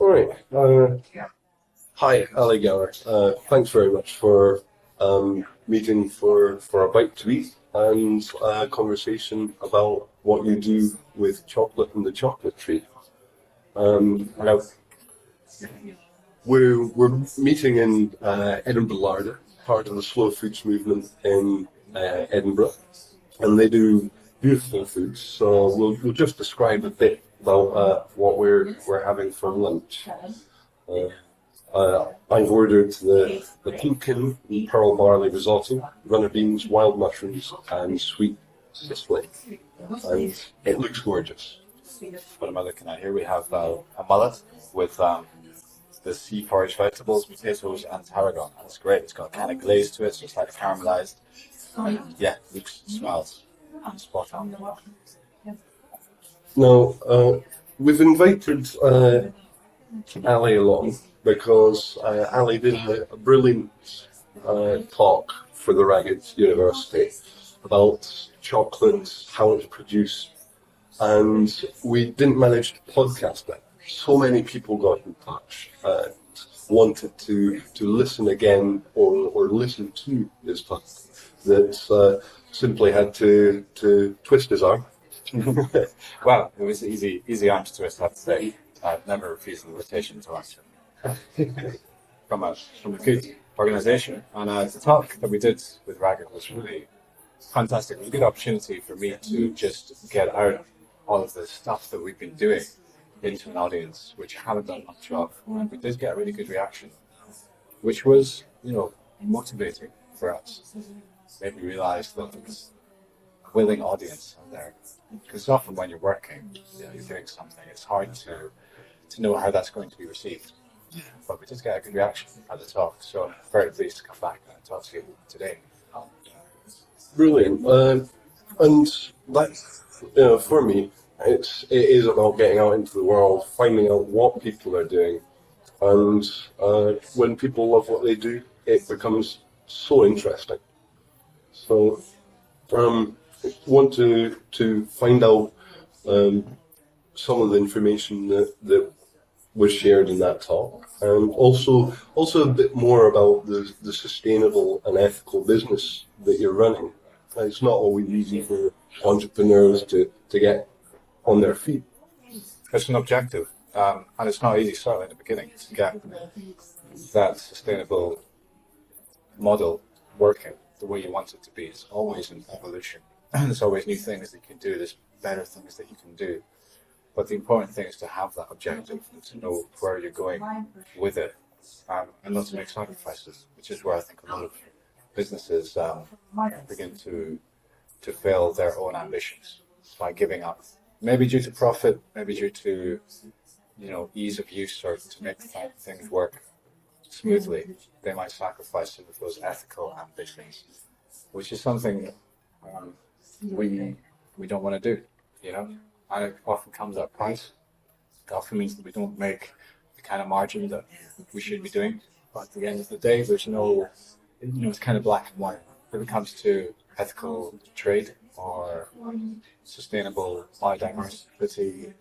All right. Hi, Ali Gower. Thanks very much for meeting for a bite to eat and a conversation about what you do with chocolate and the chocolate tree. Now, we're meeting in Edinburgh Larder, part of the slow foods movement in Edinburgh, and they do beautiful foods. So we'll just describe a bit about what we're having for lunch. Uh, I've ordered the pumpkin and pearl barley risotto, runner beans, wild mushrooms, and sweet cicely, and it looks gorgeous. What am I looking at here? We have a mullet with the sea forage vegetables, potatoes, and tarragon. And it's great. It's got a kind of glaze to it, so it's like caramelized. Yeah, looks, smells spot on. Now, we've invited Ali along because Ali did a brilliant talk for the Ragged University about chocolate, how it's produced, and we didn't manage to podcast it. So many people got in touch and wanted to listen again or listen to his talk that simply had to twist his arm. Well, it was easy arm to twist, I have to say. I've never refused an invitation to answer from a good organisation. And the talk that we did with Ragged was really fantastic. It was a good opportunity for me to just get out all of the stuff that we've been doing into an audience which I haven't done much of. And we did get a really good reaction, which was, motivating for us. Made me realise that there's a willing audience out there. Because often when you're working, you're doing something, it's hard to know how that's going to be received. But we did get a good reaction at the talk, so I'm very pleased to come back and talk to you today. Brilliant. And that's, for me, it is about getting out into the world, finding out what people are doing. And when people love what they do, it becomes so interesting. So, want to find out some of the information that was shared in that talk, and also a bit more about the sustainable and ethical business that you're running. It's not always easy for entrepreneurs to get on their feet. It's an objective, and it's not easy, certainly in the beginning, to get that sustainable model working the way you want it to be. It's always an evolution. There's always new things that you can do. There's better things that you can do. But the important thing is to have that objective and to know where you're going with it, and not to make sacrifices, which is where I think a lot of businesses begin to fail their own ambitions by giving up. Maybe due to profit, maybe due to ease of use, or to make things work smoothly. They might sacrifice some of those ethical ambitions, which is something we don't want to do, and it often comes at a price. It often means that we don't make the kind of margin that we should be doing. But at the end of the day, there's no, it's kind of black and white. When it comes to ethical trade or sustainable biodiversity,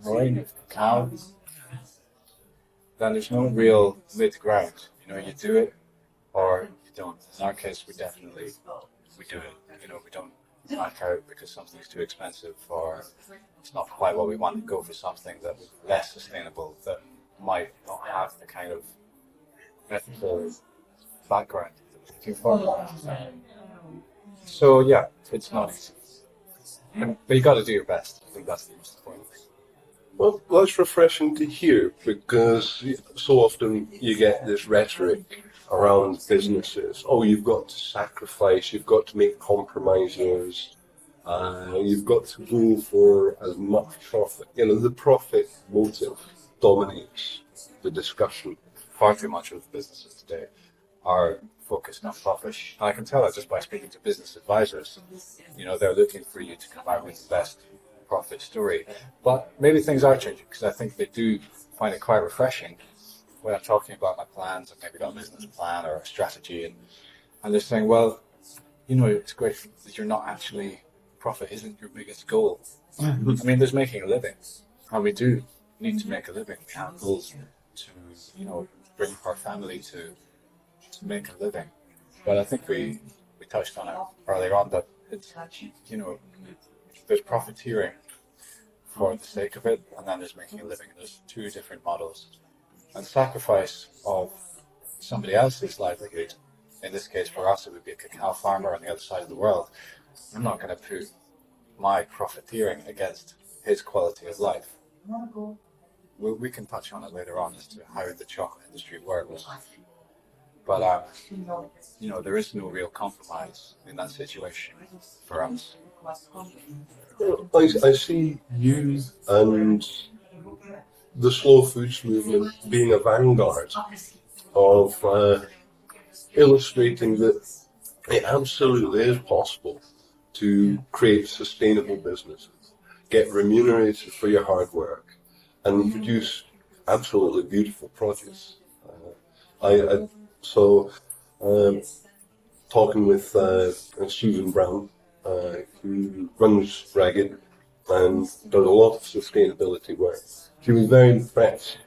growing of cows, then there's no real mid ground. You do it or you don't. In our case, we do it. We don't back out because something's too expensive or it's not quite what we want. To go for something that's less sustainable, that might not have the kind of ethical background that we're looking for. So yeah, it's not easy. But you got to do your best. I think that's the most important thing. Well, that's refreshing to hear, because so often you get this rhetoric around businesses. Oh, you've got to sacrifice, you've got to make compromises, you've got to go for as much profit. The profit motive dominates the discussion. Far too much of businesses today are focused on profit. And I can tell that just by speaking to business advisors. They're looking for you to come out with the best profit story. But maybe things are changing, because I think they do find it quite refreshing when I'm talking about my plans. I've maybe got a business plan or a strategy, and they're saying, well, it's great that you're not actually, profit isn't your biggest goal. I mean, there's making a living, and we do need to make a living. We have goals to, bring up our family to make a living. But I think we touched on it earlier on that it's, you know, there's profiteering for the sake of it, and then there's making a living. There's two different models. And sacrifice of somebody else's livelihood, in this case for us, it would be a cacao farmer on the other side of the world. I'm not going to put my profiteering against his quality of life. We can touch on it later on as to how the chocolate industry works. But, there is no real compromise in that situation for us. I see you and the slow foods movement being a vanguard of illustrating that it absolutely is possible to create sustainable businesses, get remunerated for your hard work, and produce absolutely beautiful produce. So talking with Susan Brown, who runs Ragged and does a lot of sustainability work. She was very impressed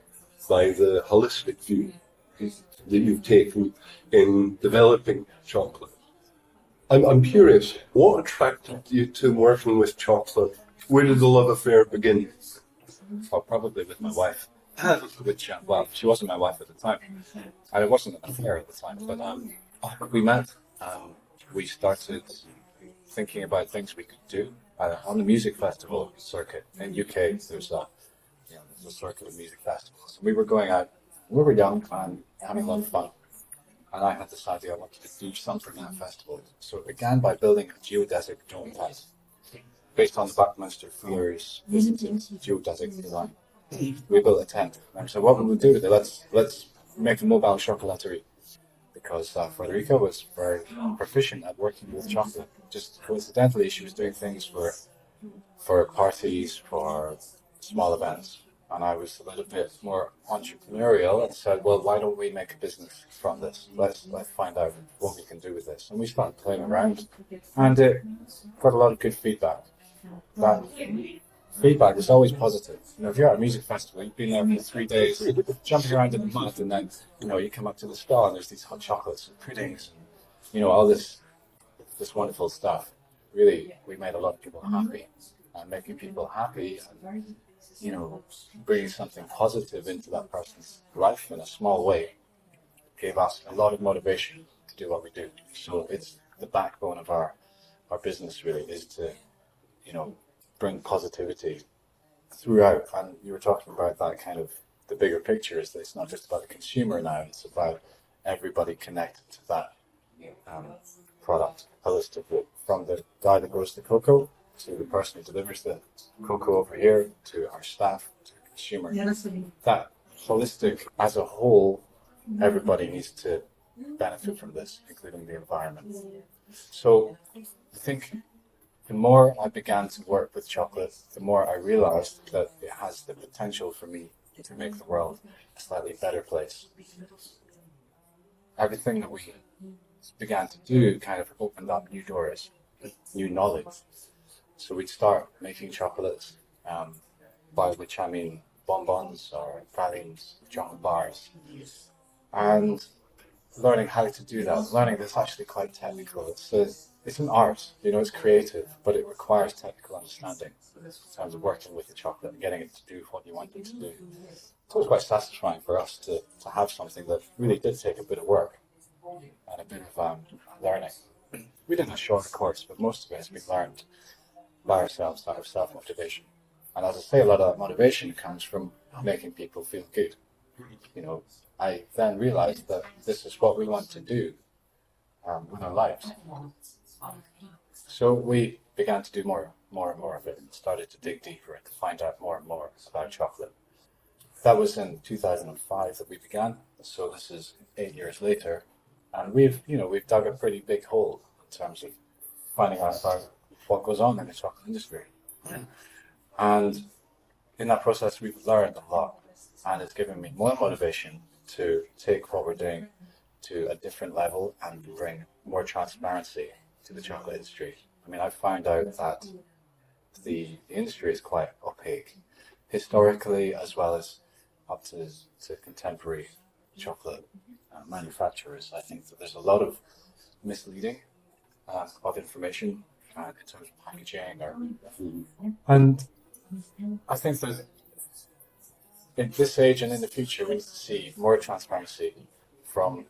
by the holistic view that you've taken in developing chocolate. I'm curious, what attracted you to working with chocolate? Where did the love affair begin? Well, probably with my wife, which, she wasn't my wife at the time, and it wasn't an affair at the time, but we met, we started thinking about things we could do on the music festival circuit in UK. There's a circuit of music festivals. We were going out. We were young and having a lot of fun, and I had decided I wanted to do something at that festival. So it began by building a geodesic dome tent based on the Buckminster Fuller's visited geodesic design. We built a tent, and we said, "What would we do with it? Let's make a mobile chocolaterie." Because Frederica was very proficient at working with chocolate. Just coincidentally, she was doing things for parties, for small events. And I was a little bit more entrepreneurial and said, well, why don't we make a business from this? Let's find out what we can do with this. And we started playing around, and it got a lot of good feedback. That feedback is always positive. If you're at a music festival, you've been there for 3 days, jumping around in the mud, and then you come up to the stall and there's these hot chocolates and puddings, all this wonderful stuff. Really, we made a lot of people happy, and making people happy, and bringing something positive into that person's life in a small way gave us a lot of motivation to do what we do. So it's the backbone of our business, really, is to bring positivity throughout. And you were talking about that kind of the bigger picture, is that it's not just about the consumer now, it's about everybody connected to that product holistically, from the guy that grows the cocoa to the person who delivers the cocoa over here, to our staff, to the consumer. That holistic, as a whole, everybody needs to benefit from this, including the environment. So I think the more I began to work with chocolate, the more I realized that it has the potential for me to make the world a slightly better place. Everything that we began to do kind of opened up new doors, new knowledge. So we'd start making chocolates, by which I mean bonbons or pralines, chocolate bars, and learning how to do that, learning that's actually quite technical. It's an art, it's creative, but it requires technical understanding in terms of working with the chocolate and getting it to do what you want it to do. It was quite satisfying for us to have something that really did take a bit of work and a bit of learning. We did a short course, but most of it has been learned by ourselves out of self-motivation. And as I say, a lot of that motivation comes from making people feel good. I then realized that this is what we want to do with our lives. So we began to do more and more of it, and started to dig deeper and to find out more and more about chocolate. That was in 2005 that we began. So this is 8 years later, and we've dug a pretty big hole in terms of finding out about what goes on in the chocolate industry. And in that process, we've learned a lot, and it's given me more motivation to take what we're doing to a different level and bring more transparency to the chocolate industry. I mean, I found out that the industry is quite opaque. historically as well as up to contemporary chocolate manufacturers. I think that there's a lot of misleading of information in terms of packaging, and I think that in this age and in the future, we need to see more transparency from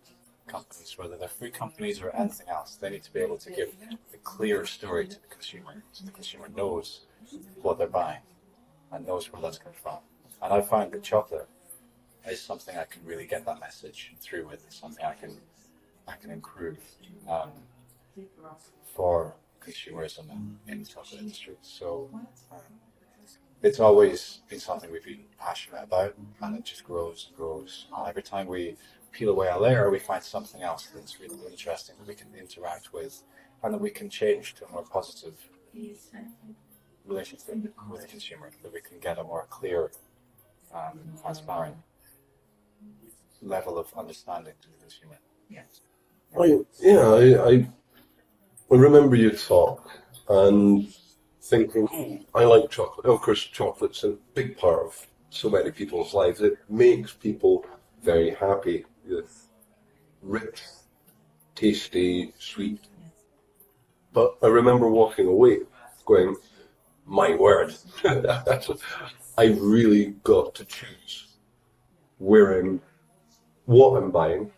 companies, whether they're food companies or anything else. They need to be able to give a clear story to the consumer, so the consumer knows what they're buying and knows where that's come from. And I find that chocolate is something I can really get that message through with. It's something I can improve for consumers in the chocolate industry. So it's always been something we've been passionate about, and it just grows and grows. And every time we peel away a layer, we find something else that's really interesting that we can interact with, and that we can change to a more positive relationship with the consumer, that we can get a more clear, transparent level of understanding to the consumer. I remember you talk and thinking, I like chocolate. Of course, chocolate's a big part of so many people's lives. It makes people very happy. It's rich, tasty, sweet. But I remember walking away going, my word, I really got to choose what I'm buying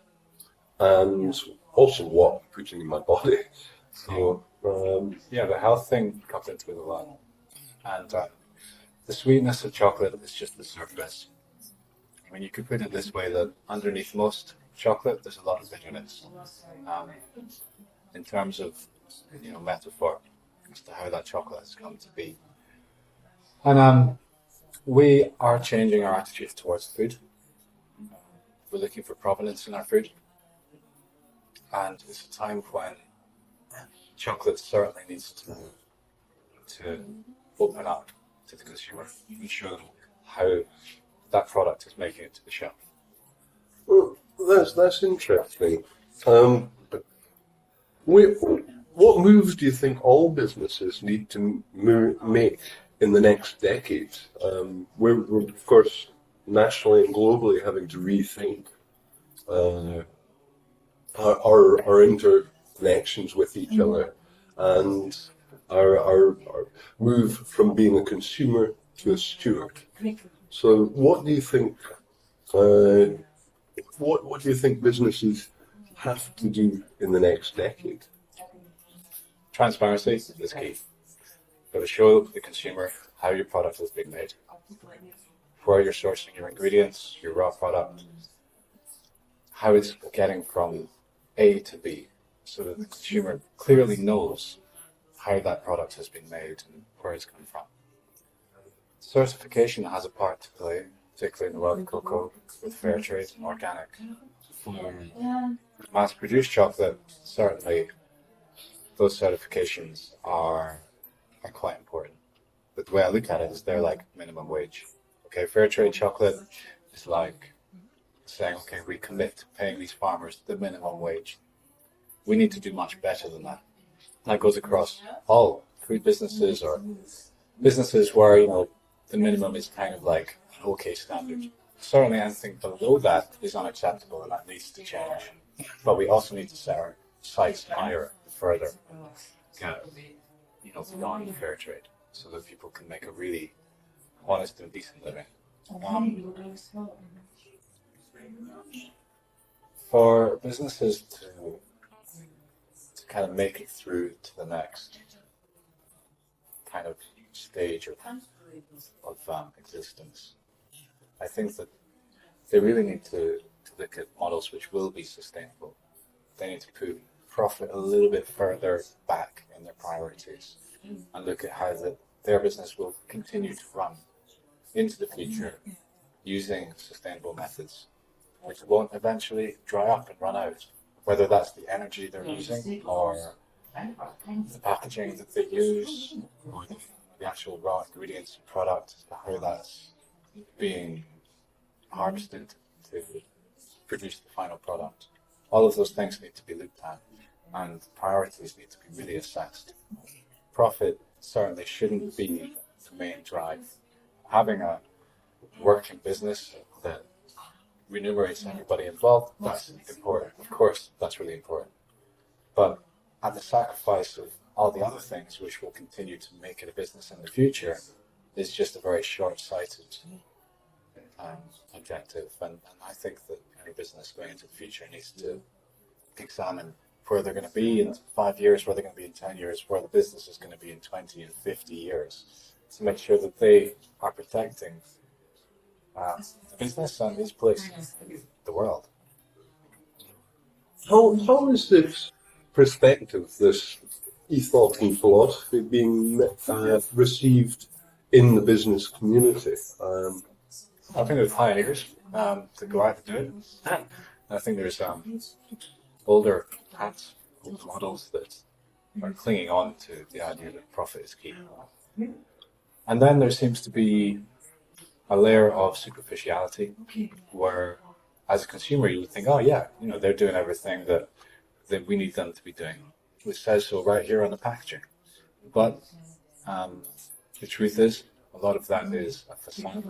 and also what I'm putting in my body. So, the health thing comes into it a lot. And the sweetness of chocolate is just the surface. I mean, you could put it this way, that underneath most chocolate, there's a lot of bitterness. In terms of, metaphor as to how that chocolate has come to be. And we are changing our attitude towards food. We're looking for provenance in our food. And it's a time when chocolate certainly needs to open up to the consumer and show them how that product is making it to the shelf. well, that's interesting. But what moves do you think all businesses need to make in the next decade? We're of course nationally and globally having to rethink our interconnections with each other and our move from being a consumer to a steward. So, what do you think? What do you think businesses have to do in the next decade? Transparency is key. Got to show the consumer how your product is being made, where you're sourcing your ingredients, your raw product, how it's getting from A to B, so that the consumer clearly knows how that product has been made and where it's come from. Certification has a part to play, particularly in the world of cocoa, with fair trade and organic. For mass-produced chocolate, certainly those certifications are quite important. But the way I look at it is they're like minimum wage. Okay, fair trade chocolate is like saying, okay, we commit to paying these farmers the minimum wage. We need to do much better than that. That goes across all food businesses or businesses where, the minimum is kind of like an okay standard. Certainly anything below that is unacceptable and that needs to change. But we also need to set our sights higher, further, beyond fair trade, so that people can make a really honest and decent living. For businesses to kind of make it through to the next kind of stage of existence, I think that they really need to look at models which will be sustainable. They need to put profit a little bit further back in their priorities and look at how their business will continue to run into the future using sustainable methods, which won't eventually dry up and run out, whether that's the energy they're using or the packaging that they use or the actual raw ingredients and product, how that's being harvested to produce the final product. All of those things need to be looked at and priorities need to be really assessed. Profit certainly shouldn't be the main drive. Having a working business that remunerates everybody involved, that's important. Of course, that's really important. But at the sacrifice of all the other things which will continue to make it a business in the future is just a very short-sighted objective. And I think that any business going into the future needs to examine where they're going to be in 5 years, where they're going to be in 10 years, where the business is going to be in 20 and 50 years, to make sure that they are protecting the business and these places in the world. How is this perspective, this ethos and philosophy being received in the business community? I think there's pioneers to go out and do it. And I think there's older hats, old models that are clinging on to the idea that profit is key. And then there seems to be a layer of superficiality where, as a consumer, you would think, oh yeah, they're doing everything that we need them to be doing. It says so right here on the packaging. But the truth is, a lot of that is a facade.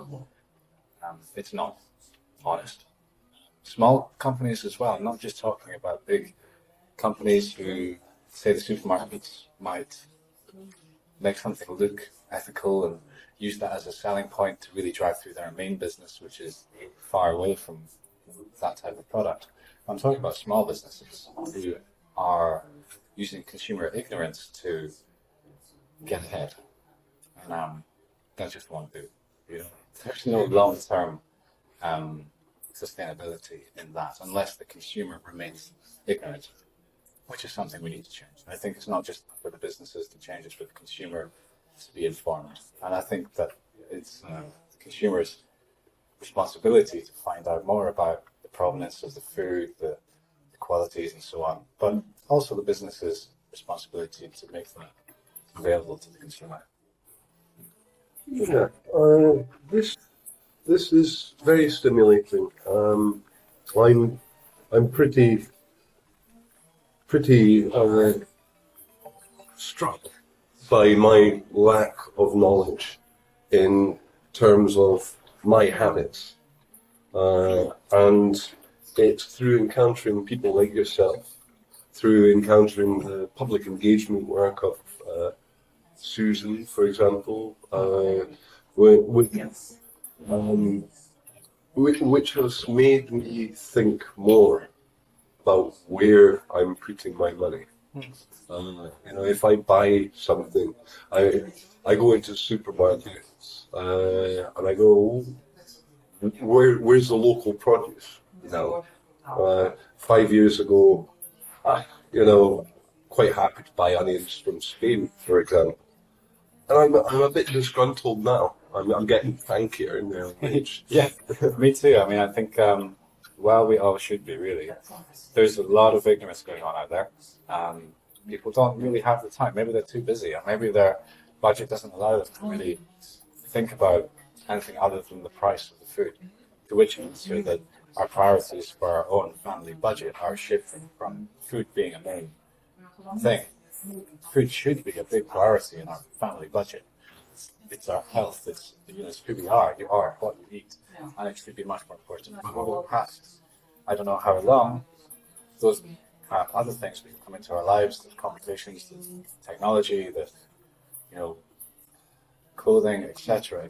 It's not honest. Small companies as well, not just talking about big companies who say the supermarkets might make something look ethical and use that as a selling point to really drive through their main business, which is far away from that type of product. I'm talking about small businesses who are using consumer ignorance to get ahead. And that just won't do. There's no long-term sustainability in that unless the consumer remains ignorant, which is something we need to change. I think it's not just for the businesses to change, it's for the consumer to be informed. And I think that it's the consumer's responsibility to find out more about the provenance of the food, the qualities and so on, but also the business's responsibility to make that available to the consumer. Yeah, this is very stimulating. I'm pretty struck by my lack of knowledge in terms of my habits, and it's through encountering people like yourself, through encountering the public engagement work of Susan, for example, which has made me think more about where I'm putting my money. If I buy something, I go into supermarkets and I go, where's the local produce? 5 years ago, quite happy to buy onions from Spain, for example. And I'm a bit disgruntled now. I'm getting crankier in their age. Yeah, me too. I mean, I think, well, we all should be, really. There's a lot of ignorance going on out there. People don't really have the time. Maybe they're too busy, or maybe their budget doesn't allow them to really think about anything other than the price of the food. To which answer that our priorities for our own family budget are shifting from food being a main thing. Food should be a big priority in our family budget. It's our health, it's who we are, you are what you eat, and it should be much more important. But over the past, I don't know how long, those other things will come into our lives, the competitions, the technology, the clothing, etc.,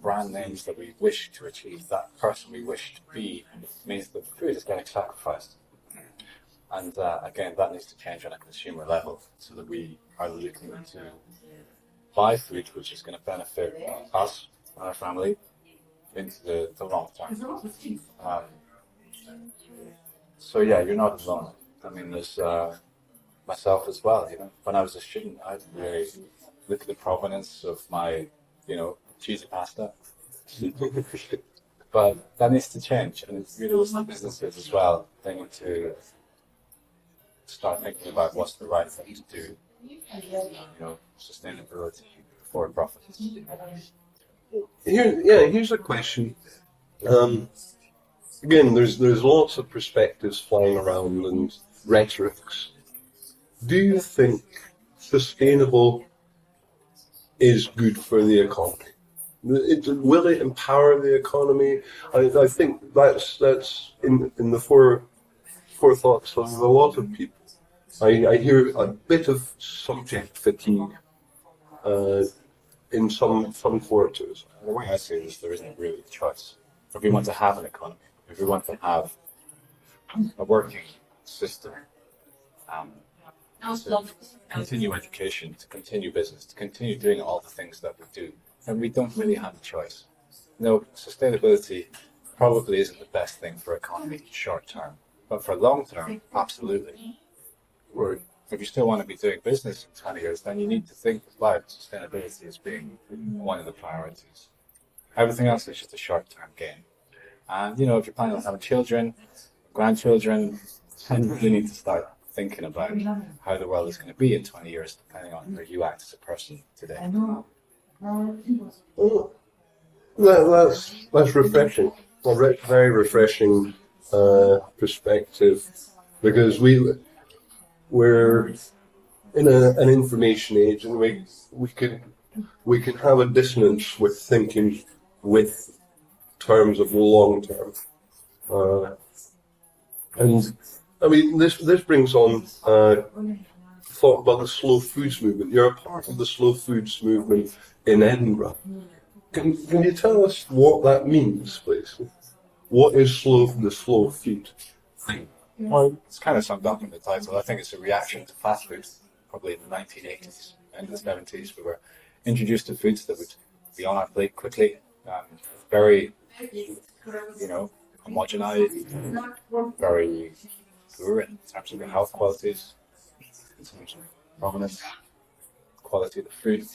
brand names that we wish to achieve, that person we wish to be, means that food is getting sacrificed. And again, that needs to change on a consumer level so that we are looking to buy food which is going to benefit us and our family into the long term. So yeah, you're not alone. I mean, there's myself as well. When I was a student, I'd really look at the provenance of my, cheesy pasta. But that needs to change, and it's really with the businesses as well. They need to start thinking about what's the right thing to do. Sustainability for profit. Here's a question. Again, there's lots of perspectives flying around and rhetorics. Do you think sustainable is good for the economy? Will it empower the economy? I think that's in the forethoughts of a lot of people. I hear a bit of subject fatigue uh, in some quarters. The way I see it is there isn't really a choice. If we want to have an economy, if we want to have a working system, um, to continue education, to continue business, to continue doing all the things that we do, and we don't really have a choice. No, sustainability probably isn't the best thing for economy short term, but for long term, absolutely. Right. If you still want to be doing business in 20 years, then you need to think about sustainability as being one of the priorities. Everything else is just a short-term gain. And, you know, if you're planning on having children, grandchildren, then you really need to start thinking about how the world is going to be in 20 years, depending on how you act as a person today. Well, that's refreshing. Very refreshing perspective, because we're in an information age, and we can have a dissonance with thinking with terms of long term. And I mean, this brings on thought about the slow foods movement. You're a part of the slow foods movement in Edinburgh. Can you tell us what that means, please? What is the slow food thing? Well, it's kind of summed up in the title. I think it's a reaction to fast food. Probably in the 1980s and the 70s, we were introduced to foods that would be on our plate quickly, very, you know, homogenized, very poor in terms of the health qualities, in terms of provenance, quality of the food,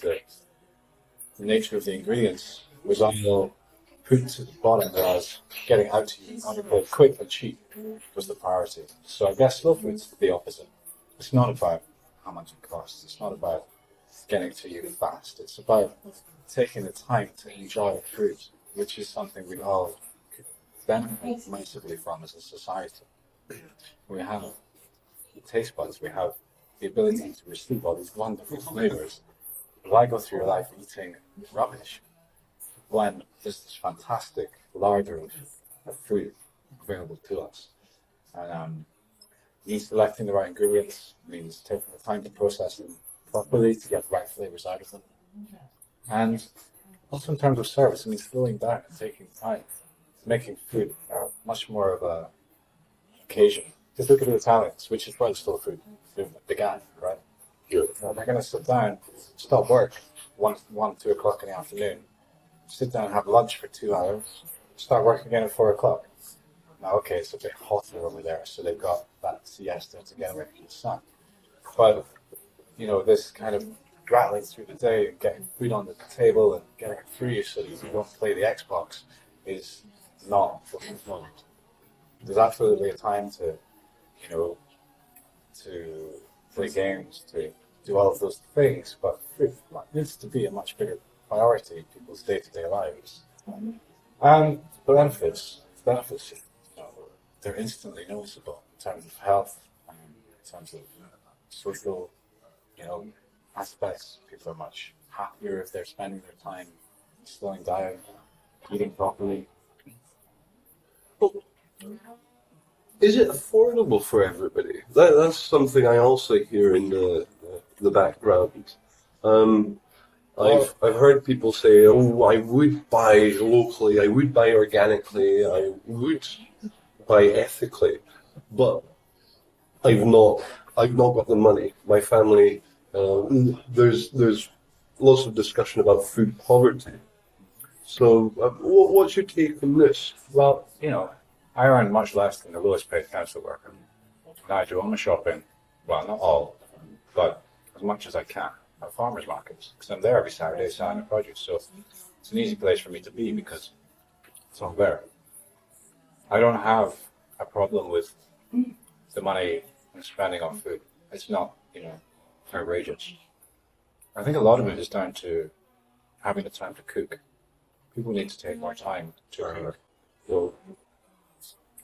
the nature of the ingredients was all put to the bottom, whereas getting out to you on your plate quick and cheap was the priority. So I guess slow food's the opposite. It's not about how much it costs. It's not about getting to you fast. It's about taking the time to enjoy food, which is something we all could benefit massively from as a society. We have the taste buds. We have the ability to receive all these wonderful flavors. Why go through your life eating rubbish when there's this fantastic larder of food available to us? And means selecting the right ingredients, means taking the time to process them properly to get the right flavors out of them. And also in terms of service, it means slowing down and taking time, making food much more of a occasion. Just look at the Italians, which is where the slow food movement began, right? They're going to sit down, stop work 2 o'clock in the afternoon, sit down and have lunch for 2 hours, start work again at 4 o'clock. Now, okay, it's a bit hotter over there, so they've got that siesta to get away from the sun. But, you know, this kind of rattling through the day and getting food on the table and getting it through you so that you don't play the Xbox is not fulfillment. There's absolutely a time to, you know, to play games, to do all of those things, but food needs to be a much bigger priority in people's day-to-day lives. And benefits, you know, they're instantly noticeable in terms of health, in terms of social, you know, aspects. People are much happier if they're spending their time slowing down, eating properly. Is it affordable for everybody? That's something I also hear in the background. I've heard people say, "Oh, I would buy locally, I would buy organically, I would buy ethically," but I've not got the money. My family, there's lots of discussion about food poverty. So, what's your take on this? Well, you know, I earn much less than the lowest paid council worker. Now I do all my shopping, well, not all, but as much as I can at farmers markets, because I'm there every Saturday selling the produce. So it's an easy place for me to be because it's all there. I don't have a problem with the money I'm spending on food. It's not, you know, outrageous. I think a lot of it is down to having the time to cook. People need to take more time to cook. So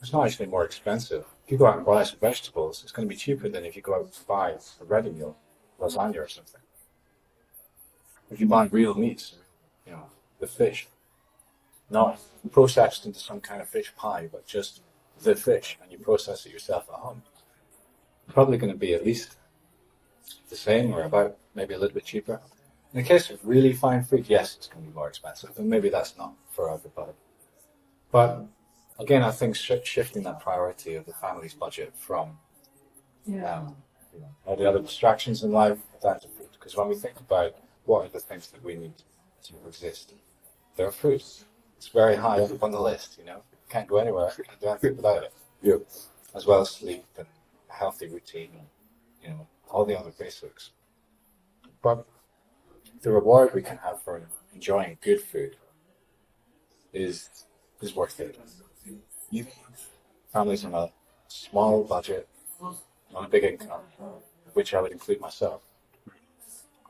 it's not actually more expensive. If you go out and buy some vegetables, it's going to be cheaper than if you go out and buy a ready meal, lasagna or something. If you buy real meat, you know, the fish, not processed into some kind of fish pie, but just the fish, and you process it yourself at home, probably going to be at least the same or about maybe a little bit cheaper. In the case of really fine food, yes, it's going to be more expensive, and maybe that's not for everybody. But again, I think shifting that priority of the family's budget from all the other distractions in life down to food. Because when we think about what are the things that we need to exist, there are food. It's very high up on the list, Can't go anywhere, can't do anything without it. Yeah. As well as sleep and a healthy routine and, all the other basics. But the reward we can have for enjoying good food is worth it. Families on a small budget, on a big income, which I would include myself,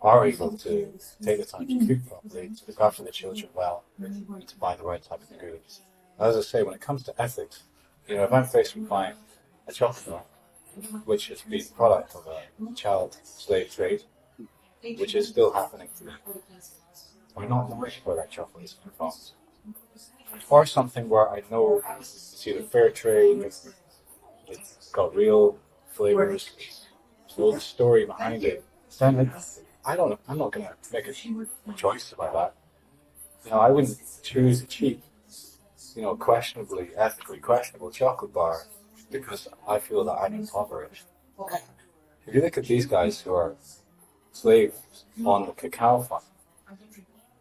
are able to take the time to cook properly, to look after the children well, and to buy the right type of ingredients. As I say, when it comes to ethics, if I'm faced with buying a chocolate bar, which has been the product of a child slave trade, which is still happening today, I'm not worried about that chocolate is involved. Or something where I know it's either fair trade, it's got real flavors, there's a story behind it, then I'm not going to make a choice about that. I wouldn't choose a cheap, ethically questionable chocolate bar because I feel that I'm impoverished. If you look at these guys who are slaves on the cacao farm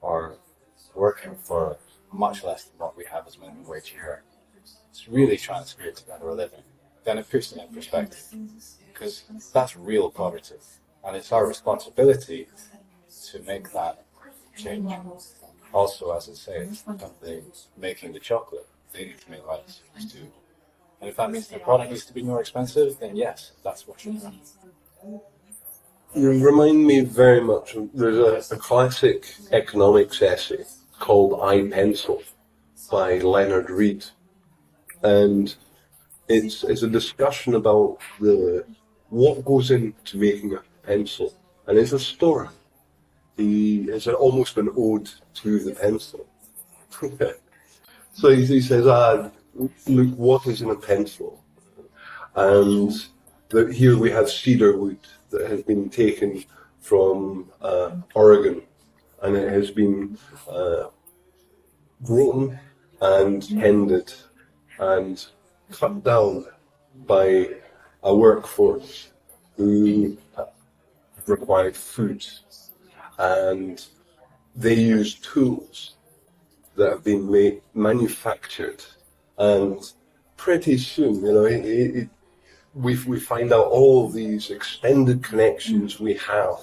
or working for much less than what we have as minimum wage here, it's really trying to scrape together a living. Then it puts it in perspective because that's real poverty, and it's our responsibility to make that change. Also, as I say, making the chocolate, they need to make what it's supposed to. And if that means the product needs to be more expensive, then yes, that's what should happen. You remind me very much of, there's a classic economics essay called I, Pencil by Leonard Read. And it's a discussion about what goes into making a pencil. And it's a story. It's almost an ode to the pencil. So he says, look, what is in a pencil? And here we have cedar wood that has been taken from Oregon, and it has been grown and tended and cut down by a workforce who required food, and they use tools that have been manufactured, and pretty soon, we find out all these extended connections we have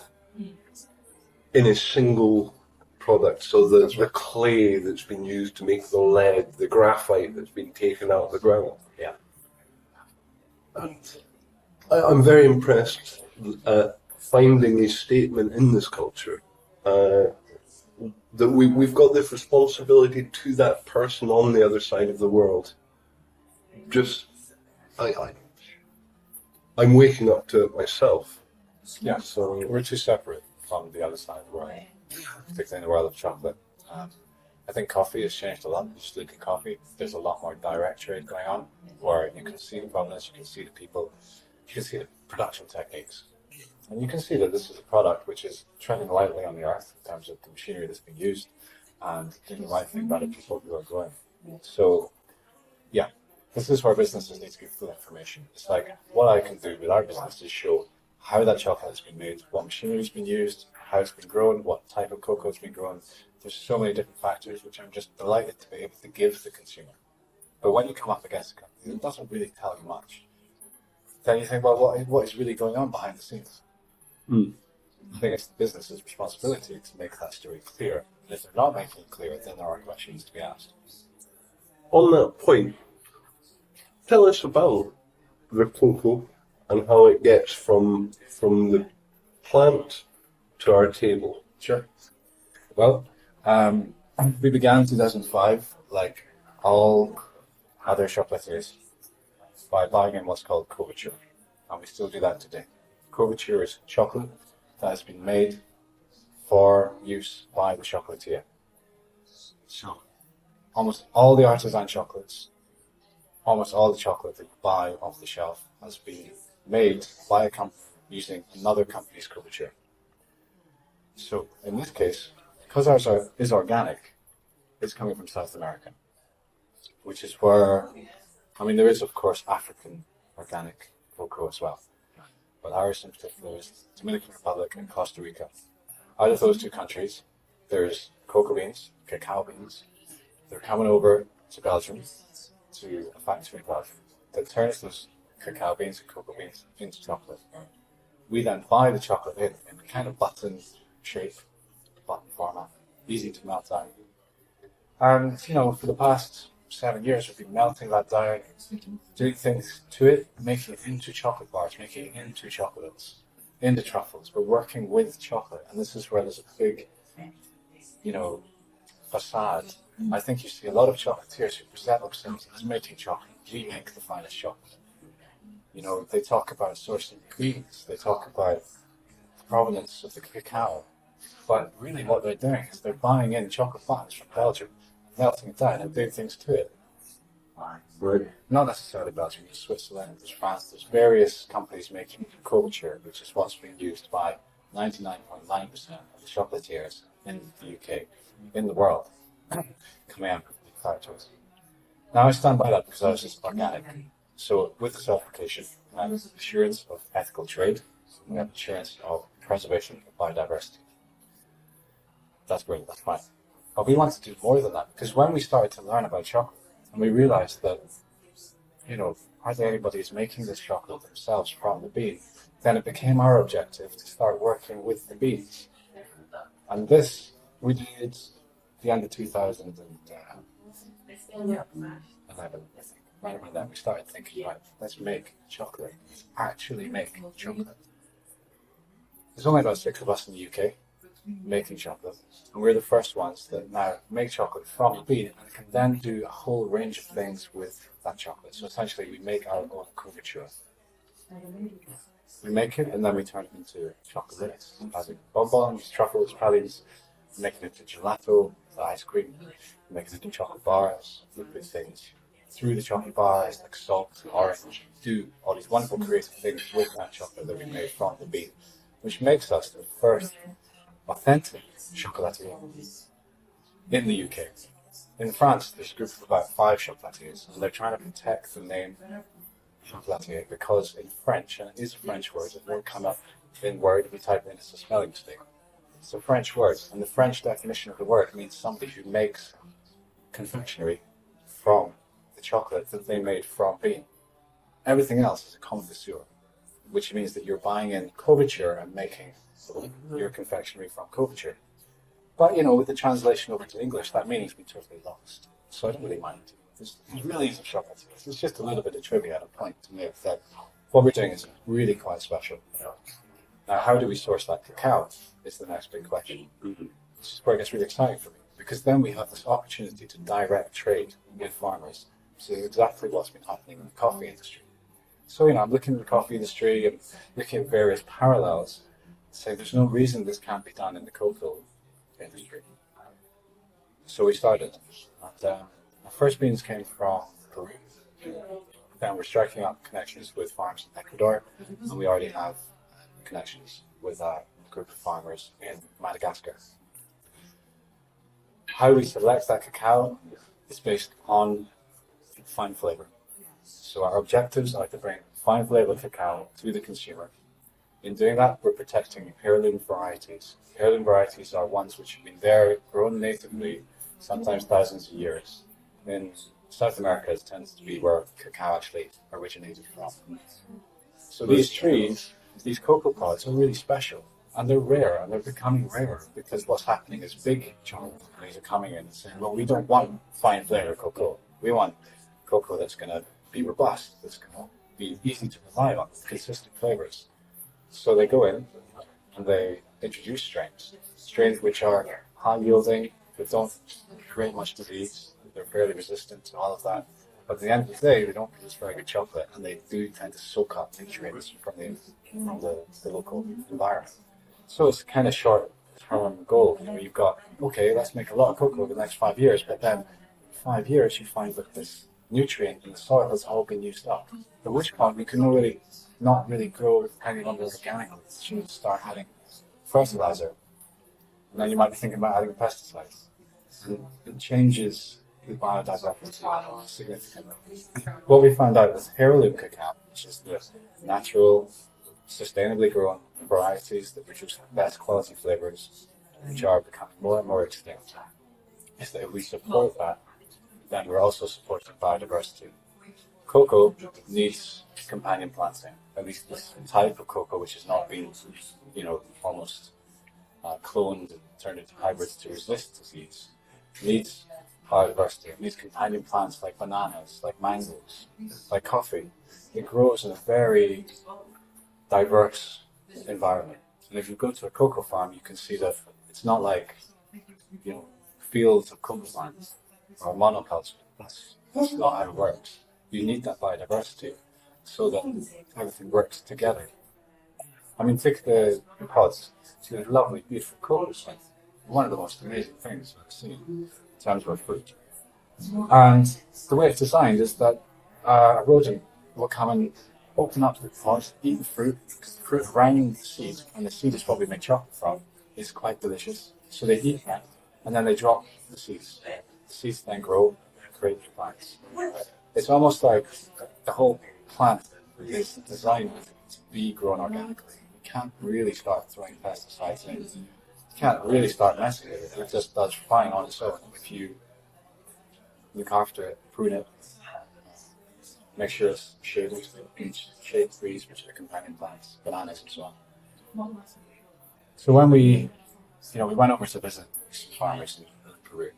in a single product. So the clay that's been used to make the lead, the graphite that's been taken out of the ground. Yeah. And I'm very impressed at finding a statement in this culture that we've got this responsibility to that person on the other side of the world. I'm waking up to it myself. Yeah, So we're too separate from the other side of the world, particularly in the world of chocolate. I think coffee has changed a lot. You just look at coffee, there's a lot more direct trade going on, where you can see the provenance, you can see the people, you can see the production techniques. And you can see that this is a product which is treading lightly on the earth in terms of the machinery that's been used and doing the right thing by the people who are growing. So, yeah, this is where businesses need to give full information. It's like, what I can do with our business is show how that chocolate has been made, what machinery has been used, how it's been grown, what type of cocoa has been grown. There's so many different factors which I'm just delighted to be able to give the consumer. But when you come up against a company that doesn't really tell you much, then you think, well, what is really going on behind the scenes? I think it's the business's responsibility to make that story clear. And if they're not making it clear, then there are questions to be asked. on that point, tell us about the cocoa and how it gets from the plant to our table. Sure. Well, we began in 2005, like all other chocolatiers, by buying in what's called couverture. And we still do that today. Couverture is chocolate that has been made for use by the chocolatier. So almost all the artisan chocolates, almost all the chocolate that you buy off the shelf has been made by a company using another company's culture. So in this case, because is organic, it's coming from South America, which is where, I mean, there is of course African organic cocoa as well, but ours in particular is Dominican Republic and Costa Rica. Out of those two countries, there's cocoa beans, cacao beans. They're coming over to Belgium to a factory in Belgium that turns those cacao beans and cocoa beans into chocolate. We then buy the chocolate in kind of button shape, button format, easy to melt down. And, for the past 7 years, we've been melting that down, doing things to it, making it into chocolate bars, making it into chocolates, into truffles. We're working with chocolate, and this is where there's a big, facade. I think you see a lot of chocolatiers who present themselves as making chocolate. We make the finest chocolate. They talk about sourcing ingredients, they talk about the provenance of the cacao, but really what they're doing is they're buying in chocolate buns from Belgium, melting it down and doing things to it. Right. Not necessarily Belgium, there's Switzerland, there's France, there's various companies making culture, which is what's being used by 99.9% of the chocolatiers in the UK, in the world, coming out of the factories. Now I stand by that because ours is organic. So with the certification, we have assurance of ethical trade, we have assurance of preservation of biodiversity. That's great, that's fine. But we want to do more than that, because when we started to learn about chocolate, and we realized that, hardly anybody is making this chocolate themselves from the bean, then it became our objective to start working with the beans. And this we did the end of 2011, I think. Right around then we started thinking, right, let's make chocolate. Let's actually make chocolate. There's only about 6 of us in the UK making chocolate, and we're the first ones that now make chocolate from the bean and can then do a whole range of things with that chocolate. So essentially we make our own couverture. We make it and then we turn it into chocolate, as in bonbons, truffles, pralines, making it into gelato, the ice cream, making it into chocolate bars, liquid things through the chocolate bars like salt, orange, do all these wonderful creative things with that chocolate that we made from the bean, which makes us the first authentic chocolatier in the UK. In France, there's a group of about 5 chocolatiers, and they're trying to protect the name chocolatier because in French, and it is a French word, it won't come up in Word if you type it in, it's a spelling mistake. It's a French word, and the French definition of the word means somebody who makes confectionery from the chocolate that they made from bean. Everything else is a confiture, which means that you're buying in couverture and making your confectionery from couverture. But, with the translation over to English, that meaning's been totally lost. So I don't really mind. There's millions of chocolate. It's just a little bit of trivia at a point to make that what we're doing is really quite special. Now, how do we source that cacao is the next big question. This is where it gets really exciting for me, because then we have this opportunity to direct trade with farmers. So exactly what's been happening in the coffee industry. So, I'm looking at the coffee industry and looking at various parallels, saying there's no reason this can't be done in the cocoa industry. So we started. And, our first beans came from Peru. Then we're striking up connections with farms in Ecuador, and we already have connections with a group of farmers in Madagascar. How we select that cacao is based on fine flavor. So our objectives are to bring fine flavor cacao to the consumer. In doing that, we're protecting heirloom varieties. Heirloom varieties are ones which have been there, grown natively, sometimes thousands of years. In South America, it tends to be where cacao actually originated from. So these trees, these cocoa pods are really special, and they're rare, and they're becoming rarer because what's happening is big chocolate companies are coming in and saying, well, we don't want fine flavor cocoa. We want cocoa that's going to be robust, that's going to be easy to rely on, consistent flavors. So they go in and they introduce strains which are high yielding, that don't create much disease, they're fairly resistant to all of that. But at the end of the day, they don't produce very good chocolate, and they do tend to soak up nutrients from the local environment. So it's kind of short term goal. You know, you've got, okay, let's make a lot of cocoa over the next 5 years, but then 5 years you find that this nutrient in the soil has all been used up. At which point you can not really grow any longer organically. So you need to start adding fertilizer. And then you might be thinking about adding pesticides. And it changes the biodiversity significantly. What we found out with heirloom cacao, which is the natural, sustainably grown varieties that produce the best quality flavors, which are becoming more and more extinct, is that if we support that, then we're also supporting biodiversity. Cocoa needs companion planting, at least this type of cocoa which has not been, almost cloned and turned into hybrids to resist disease, needs biodiversity. It needs companion plants like bananas, like mangoes, like coffee. It grows in a very diverse environment. And if you go to a cocoa farm, you can see that it's not like, fields of cocoa plants or monoculture. That's not how it works. You need that biodiversity so that everything works together. I mean, take the pods. See the lovely, beautiful cocoa plants. One of the most amazing things I've seen in terms of fruit. And the way it's designed is that a rodent will come and open up the pod, eat the fruit, because the fruit around the seed, and the seed is what we make chocolate from, is quite delicious. So they eat that, and then they drop the seeds. The seeds then grow and create the plants. It's almost like the whole plant is designed to be grown organically. You can't really start throwing pesticides in. You can't really start messing with it. It just does fine on its own if you look after it, prune it, make sure it's shade trees, which are companion plants, bananas and so on. So when we went over to visit some farmers in Peru,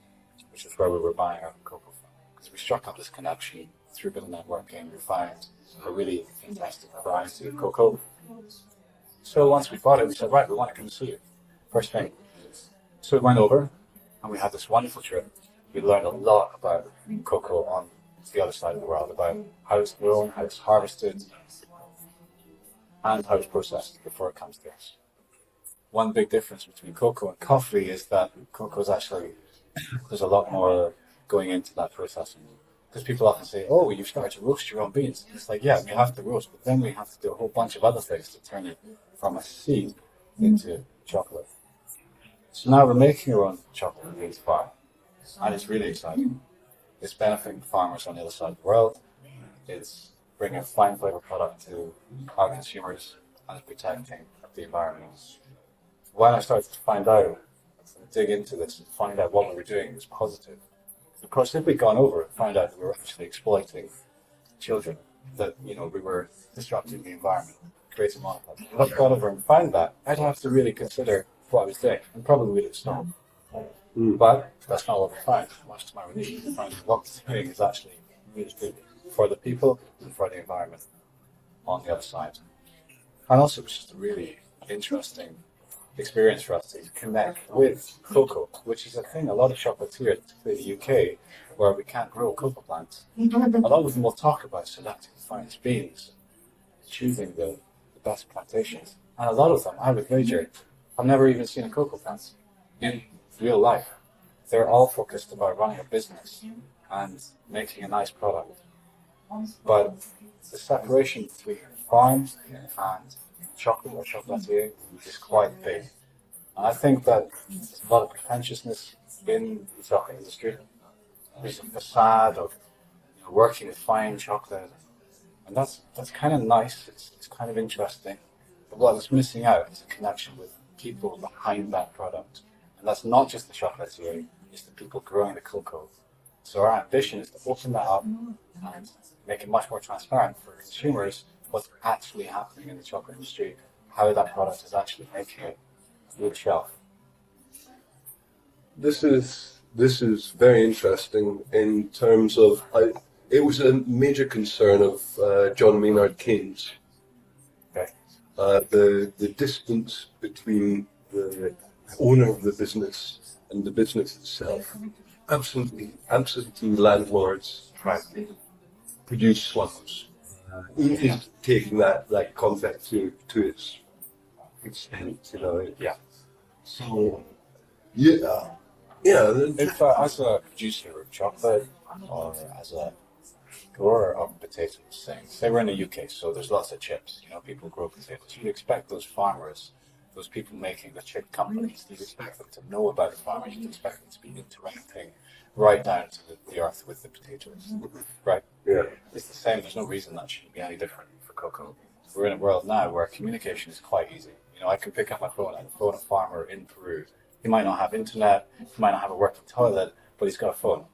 which is where we were buying our cocoa from, because we struck up this connection through a bit of networking. We found a really fantastic variety of cocoa. So once we bought it, we said, right, we want to come see it. First thing. So we went over, and we had this wonderful trip. We learned a lot about cocoa on the other side of the world, about how it's grown, how it's harvested, and how it's processed before it comes to us. One big difference between cocoa and coffee is that cocoa is actually, there's a lot more going into that processing. Because people often say, oh, you've started to roast your own beans. And it's like, yeah, we have to roast, but then we have to do a whole bunch of other things to turn it from a seed into chocolate. So now we're making our own chocolate and beans bar, and it's really exciting. It's benefiting farmers on the other side of the world. It's bringing a fine flavor product to our consumers, and it's protecting the environment. When I started to find out, dig into this and find out what we were doing was positive. Of course, if we'd gone over and found out that we were actually exploiting children, that we were disrupting the environment, creating monoculture, if I'd gone over and found that, I'd have to really consider what I was doing, and probably we'd have stopped. But that's not what we found. Much to my relief, we found that what we're doing is actually really good for the people and for the environment on the other side. And also, it's just a really interesting experience for us to connect with cocoa, which is a thing a lot of chocolatiers, particularly in the UK, where we can't grow cocoa plants. A lot of them will talk about selecting the finest beans, choosing the best plantations. And a lot of them, I would wager, I've never even seen a cocoa plant in real life. They're all focused about running a business and making a nice product. But the separation between farm and chocolate or chocolatier is quite big. And I think that there's a lot of pretentiousness in the chocolate industry. There's a facade of working with fine chocolate, and that's kind of nice. It's kind of interesting. But what it's missing out is a connection with people behind that product. And that's not just the chocolatier, it's the people growing the cocoa. So our ambition is to open that up and make it much more transparent for consumers what's actually happening in the chocolate industry, how that product is actually making it through the shelf. This is very interesting in terms of it was a major concern of John Maynard Keynes. Okay. The distance between the owner of the business and the business itself. Absentee landlords produce slums. He's taking that concept to its extent, Yeah. So yeah, yeah. If as a producer of chocolate or as a grower of potatoes, say we're in the UK, so there's lots of chips. You know, people grow potatoes. You expect those farmers, those people making the chip companies, you expect them to know about the farmers. You expect them to be interacting right down to the earth with the potatoes, right? Yeah. It's the same. There's no reason that shouldn't be any different for cocoa. We're in a world now where communication is quite easy. You know, I can pick up my phone and phone a farmer in Peru. He might not have internet, he might not have a working toilet, but he's got a phone,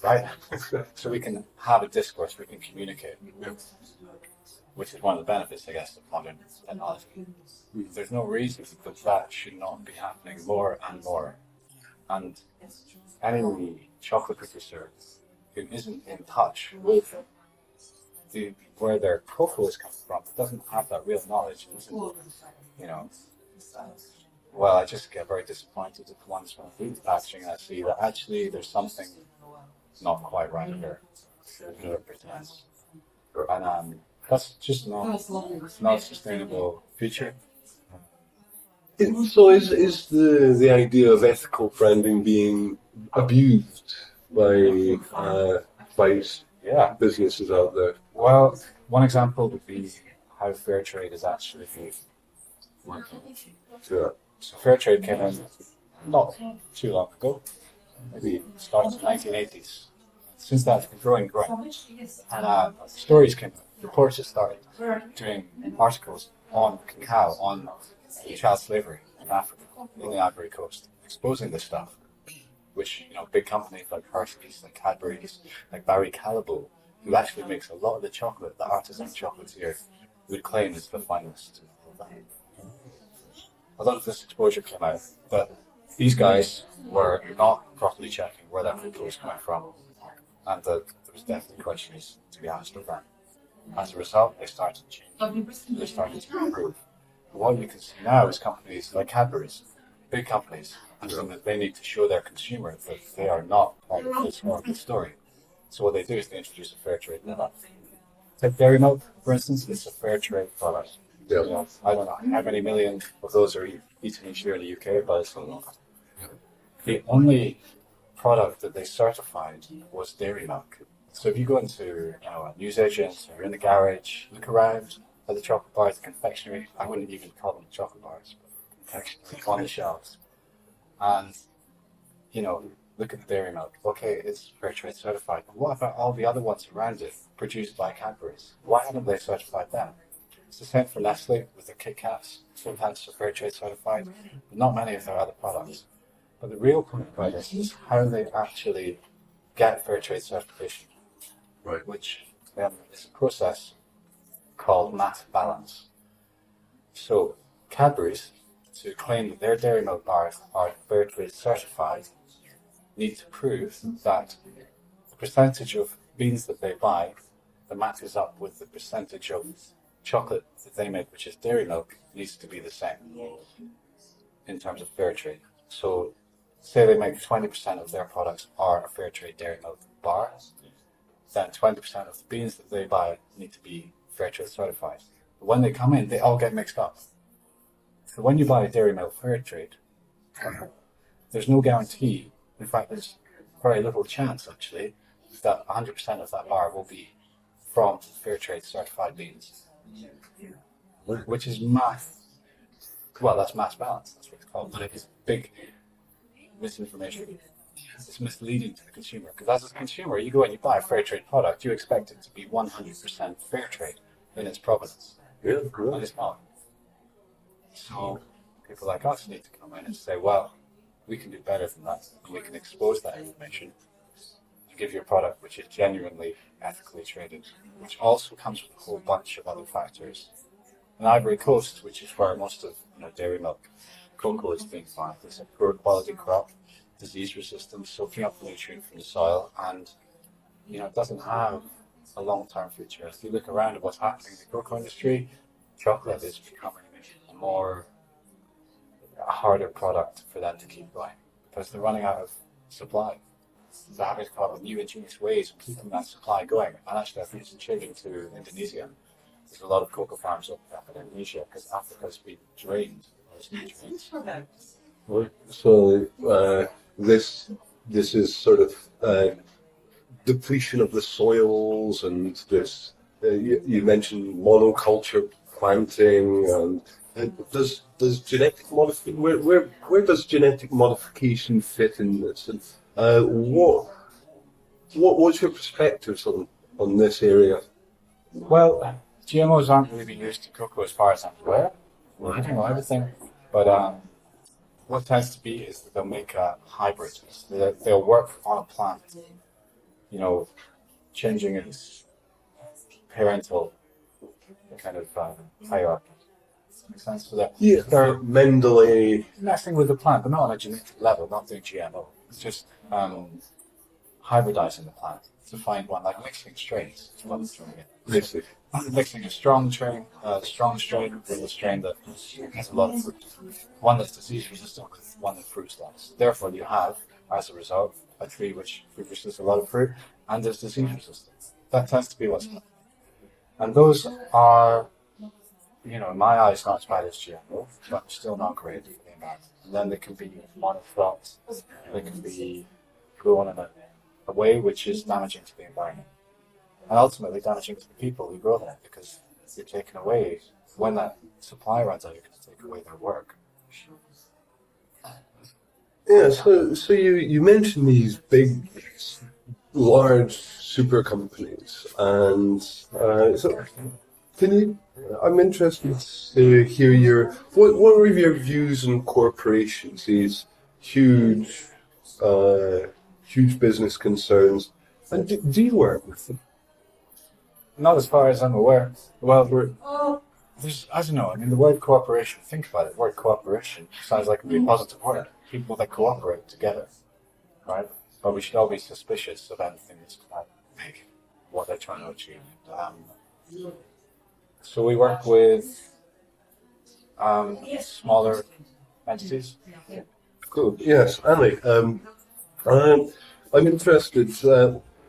right? So we can have a discourse, we can communicate, which is one of the benefits, I guess, of modern technology. There's no reason that that should not be happening more and more. And any chocolate producer who isn't in touch with where their cocoa is coming from doesn't have that real knowledge. You know, well, I just get very disappointed at the ones from food packaging and I see that actually there's something not quite right here. It pretends. And that's just not a sustainable future. So is the idea of ethical branding being abused by Yeah. businesses out there? Well, one example would be how fair trade is actually working. Yeah. So fair trade came in not too long ago, maybe started in the 1980s. Since that, it's been growing. And stories came out, reporters started doing articles on cacao, on child slavery in Africa, in the Ivory Coast, exposing this stuff, which, you know, big companies like Hershey's, like Cadbury's, like Barry Callebaut, who actually makes a lot of the chocolate, the artisan chocolates here, would claim is the finest. A lot of this exposure came out, but these guys were not properly checking where that cocoa was coming from, and that there was definitely questions to be asked of that. As a result, they started to change. They started to improve. But what you can see now is companies like Cadbury's, big companies, saying that they need to show their consumer that they are not part of this horrible story. So what they do is they introduce a fair trade product. Take dairy milk, for instance, it's a fair trade product. Yeah. You know, I don't know how many million of those are eaten each year in the UK, but it's a lot. The only product that they certified was dairy milk. So if you go into, you know, a newsagent or you're in the garage, look around at the chocolate bars, the confectionery. I wouldn't even call them chocolate bars, but confectionery on the shelves. And, you know, look at the dairy milk. Okay, it's fair trade certified. But what about all the other ones around it produced by Cadbury's? Why haven't they certified them? It's the same for Nestle with their Kit Kats. Sometimes they're fair trade certified, but not many of their other products. But the real point about this is how they actually get fair trade certification, Right. which is a process called mass balance. So Cadbury's, to claim that their dairy milk bars are fair trade certified, need to prove that the percentage of beans that they buy that matches up with the percentage of chocolate that they make, which is dairy milk, needs to be the same in terms of fair trade. So say they make 20% of their products are a fair trade dairy milk bar, then 20% of the beans that they buy need to be fair trade certified. But when they come in, they all get mixed up. So when you buy a dairy milk fair trade, there's no guarantee. In fact, there's very little chance actually that 100% of that bar will be from fair trade certified beans, which is math. Well, that's mass balance. That's what it's called. But it's big misinformation. It's misleading to the consumer because as a consumer, you go and you buy a fair trade product, you expect it to be 100% fair trade in its provenance, Yeah. and it's not. So people like us need to come in and say, well, we can do better than that, and we can expose that information and give you a product which is genuinely ethically traded, which also comes with a whole bunch of other factors. In Ivory Coast, which is where most of dairy milk, cocoa is being farmed, it's a poor quality crop, disease resistant, soaking up nutrient from the soil, and it doesn't have a long-term future. If you look around at what's happening in the cocoa industry, chocolate is becoming a harder product for them to keep going because they're running out of supply. They're having to come up with new ingenious ways of keeping that supply going. And actually, I think it's changing to Indonesia. There's a lot of cocoa farms up in Indonesia because Africa's been drained of its nutrients. So this is sort of depletion of the soils, and this you mentioned monoculture planting, and does genetic modification where does genetic modification fit in this, and what's your perspectives on this area? Well, GMOs aren't really being used in cocoa as far as I'm aware. I don't know everything, but what tends to be is that they'll make hybrids. They'll work on a plant, you know, changing its parental kind of hierarchy. Does that make sense? So Yeah, they're Mendeley. messing with the plant, but not on a genetic level, not doing GMO. It's just hybridizing the plant to find one, like mixing strains. Is what it's doing it. Basically. Mixing a strong strain with a strain that has a lot of fruit. One that's disease resistant with one that fruits less. Therefore, you have, as a result, a tree which produces a lot of fruit and is disease resistant. That tends to be what's happening. And those are, in my eyes, not as bad as GMO, but still not great for the environment. And then they can be monocropped, they can be grown in a way which is damaging to the environment. And ultimately damaging to the people who grow them, because you're taking away, when that supply runs out, you're going to take away their work. Yeah, so you mentioned these big, large super companies, and so can you? I'm interested to hear what are your views on corporations? These huge, huge business concerns, and do you work with them? Not as far as I'm aware. Well, there's, I don't know, I mean, the word cooperation, think about it, the word cooperation sounds like a really positive word. People that cooperate together, right? But we should all be suspicious of anything that's quite big, what they're trying to achieve. So we work with smaller entities. Cool. Yes, Annie. I'm interested.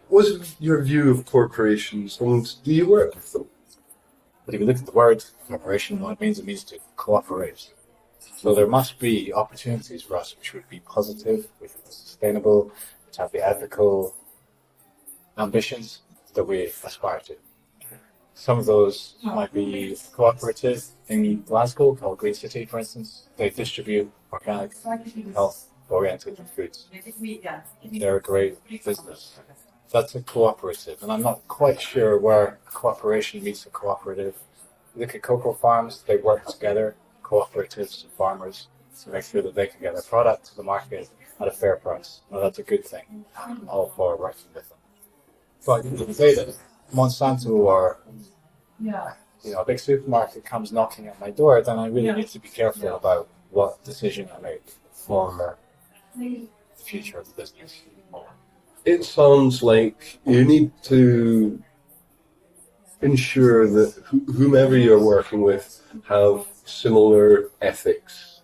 What's your view of corporations, and do you work with them? But if you look at the word cooperation, what it means to cooperate. So there must be opportunities for us which would be positive, which would be sustainable, which have the ethical ambitions that we aspire to. Some of those might be cooperative in Glasgow, called Green City, for instance. They distribute organic, health-oriented foods. They're a great business. That's a cooperative, and I'm not quite sure where cooperation meets a cooperative. Look at cocoa farms, they work together, cooperatives and farmers, to make sure that they can get their product to the market at a fair price. Well, that's a good thing. I'm all for working with them. But you can say that Monsanto or a big supermarket comes knocking at my door, then I really need to be careful about what decision I make for the future of the business. It sounds like you need to ensure that whomever you're working with have similar ethics,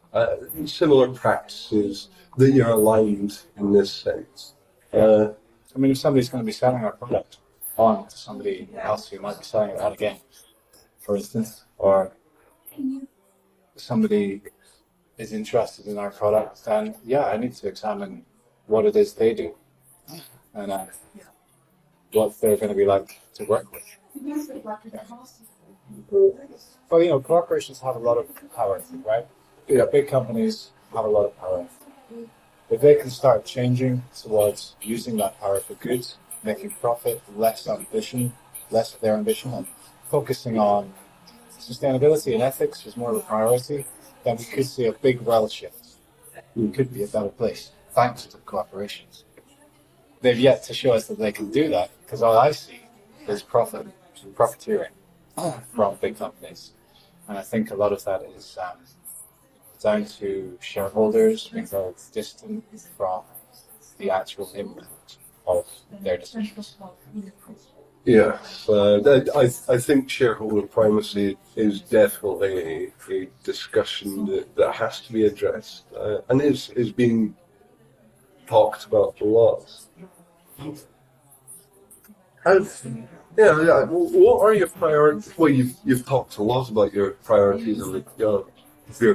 similar practices, that you're aligned in this sense. I mean, if somebody's going to be selling our product on to somebody else who might be selling it on again, for instance, or somebody is interested in our product, then yeah, I need to examine what it is they do and what they're going to be like to work with. But corporations have a lot of power, right? Yeah, big companies have a lot of power. If they can start changing towards using that power for good, making profit, less of their ambition, and focusing on sustainability and ethics is more of a priority, then we could see a big world shift. We could be a better place, thanks to corporations. They've yet to show us that they can do that, because all I see is profiteering from big companies. And I think a lot of that is down to shareholders being very distant from the actual impact of their decisions. Yes, I think shareholder primacy is definitely a discussion that has to be addressed, and is being talked about a lot. Yeah. What are your priorities? Well, you've talked a lot about your priorities of your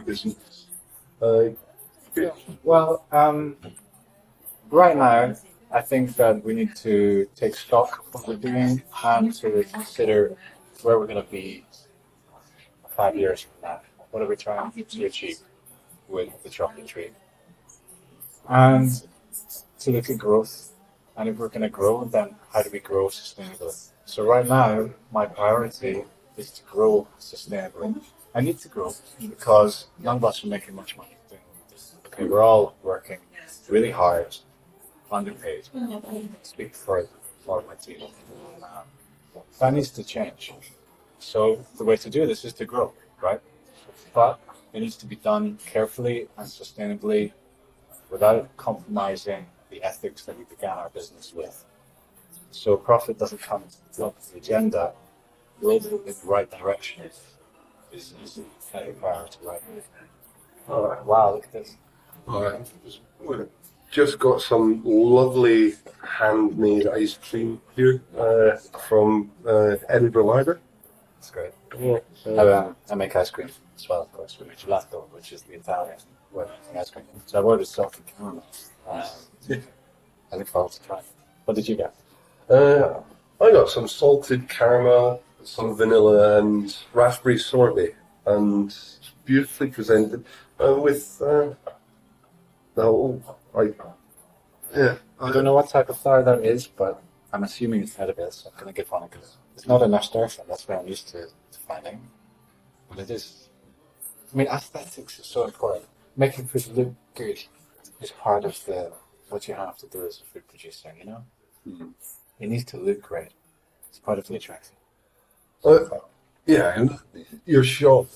business. Well, right now, I think that we need to take stock of what we're doing and to consider where we're going to be 5 years from now. What are we trying to achieve with the chocolate tree? And to look at growth. And if we're going to grow, then how do we grow sustainably? So right now, my priority is to grow sustainably. I need to grow because none of us are making much money doing this. Okay, we're all working really hard, underpaid. Speak for a lot of my team. That needs to change. So the way to do this is to grow, right? But it needs to be done carefully and sustainably without compromising the ethics that we began our business with. So profit doesn't come to the top of the agenda. Growth in the right direction is kind of a priority right now. All right. Wow, look at this. All right. We've just got some lovely handmade ice cream here from Edinburgh Library. That's great. Yeah. I make ice cream as well, of course. We make gelato, which is the Italian way of making ice cream. So I've ordered salted caramel. I look forward to trying it. What did you get? I got some salted caramel, some vanilla, and raspberry sorbet, and it's beautifully presented with the whole. I don't know what type of flour that is, but I'm assuming it's edible, so I'm going to give one a go. It's not a nasturtium, that's what I'm used to finding. But it is. I mean, aesthetics is so important. Making food look good is part of what you have to do as a food producer, you know? Mm. It needs to look great. It's part of the attraction. Yeah, and your shop.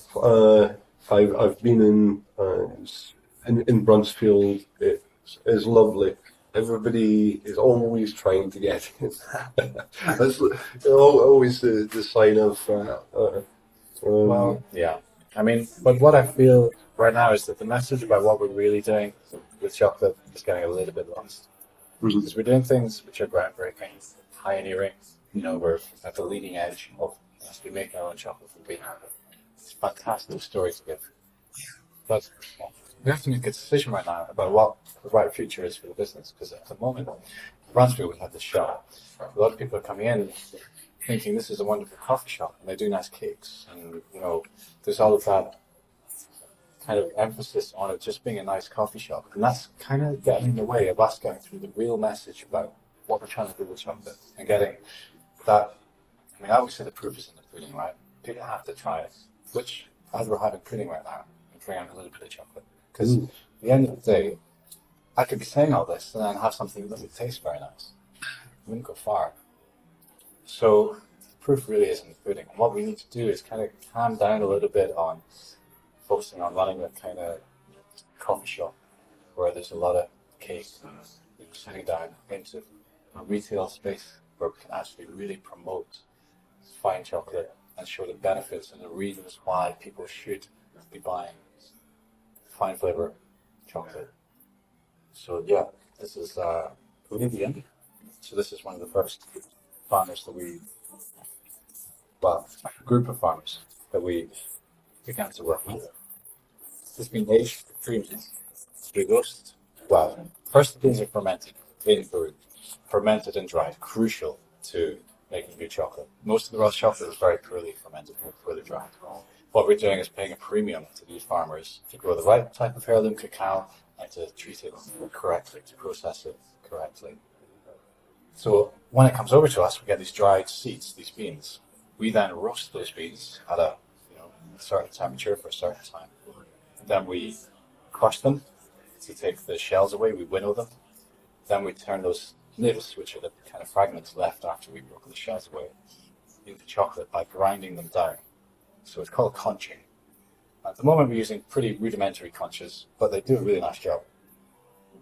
I've been in Brunsfield. It's lovely. Everybody is always trying to get in. That's always the sign of. Well, yeah. I mean, but what I feel right now is that the message about what we're really doing with chocolate is getting a little bit lost. Because we're doing things which are groundbreaking, pioneering. You know, we're at the leading edge of us. We make our own chocolate from bean. It's a fantastic story to give. But we have to make a decision right now about what the right future is for the business. Because at the moment, Brunsfield, we have this shop. A lot of people are coming in thinking this is a wonderful coffee shop, and they do nice cakes. And, you know, there's all of that kind of emphasis on it just being a nice coffee shop. And that's kind of getting in the way of us getting through the real message about what we're trying to do with chocolate and getting that. I mean, I always say the proof is in the pudding, right? People have to try it, which, as we're having pudding right now, we bring out a little bit of chocolate. Because at the end of the day, I could be saying all this and then have something that doesn't taste very nice. It wouldn't go far. So the proof really is in the pudding. And what we need to do is kind of calm down a little bit on focusing on running a kind of coffee shop where there's a lot of cake and sitting down into a retail space where we can actually really promote fine chocolate and show the benefits and the reasons why people should be buying fine flavor chocolate. So yeah, this is the end. So this is one of the first farmers that a group of farmers that we began to work with. It's been aged for 3 months. We roast. Well, first the beans are fermented in Peru. Fermented and dried, crucial to making good chocolate. Most of the raw chocolate is very poorly fermented or poorly dried. What we're doing is paying a premium to these farmers to grow the right type of heirloom cacao and to treat it correctly, to process it correctly. So when it comes over to us, we get these dried seeds, these beans. We then roast those beans at a certain temperature for a certain time. Then we crush them to take the shells away. We winnow them. Then we turn those nibs, which are the kind of fragments left after we broke the shells away, into chocolate by grinding them down. So it's called conching. At the moment, we're using pretty rudimentary conches, but they do a really nice job.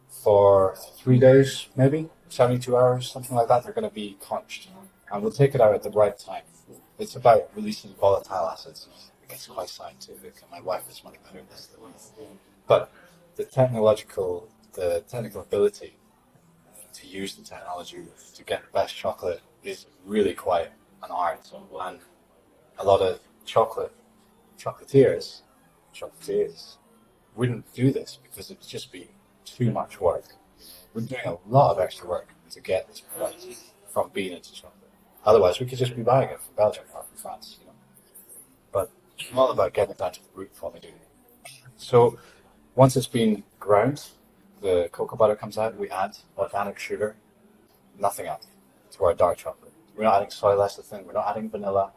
For 3 days, maybe 72 hours, something like that, they're going to be conched, and we'll take it out at the right time. It's about releasing volatile acids. It gets quite scientific, and my wife is much better at this than me. But the technical ability to use the technology to get the best chocolate is really quite an art, and a lot of chocolatiers wouldn't do this because it'd just be too much work. We're doing a lot of extra work to get this product from bean into chocolate. Otherwise, we could just be buying it from Belgium or from France, you know. But it's all about getting down to the root of what we do. So once it's been ground, the cocoa butter comes out. We add organic sugar, nothing else, to our dark chocolate. We're not adding soy lecithin. We're not adding vanilla.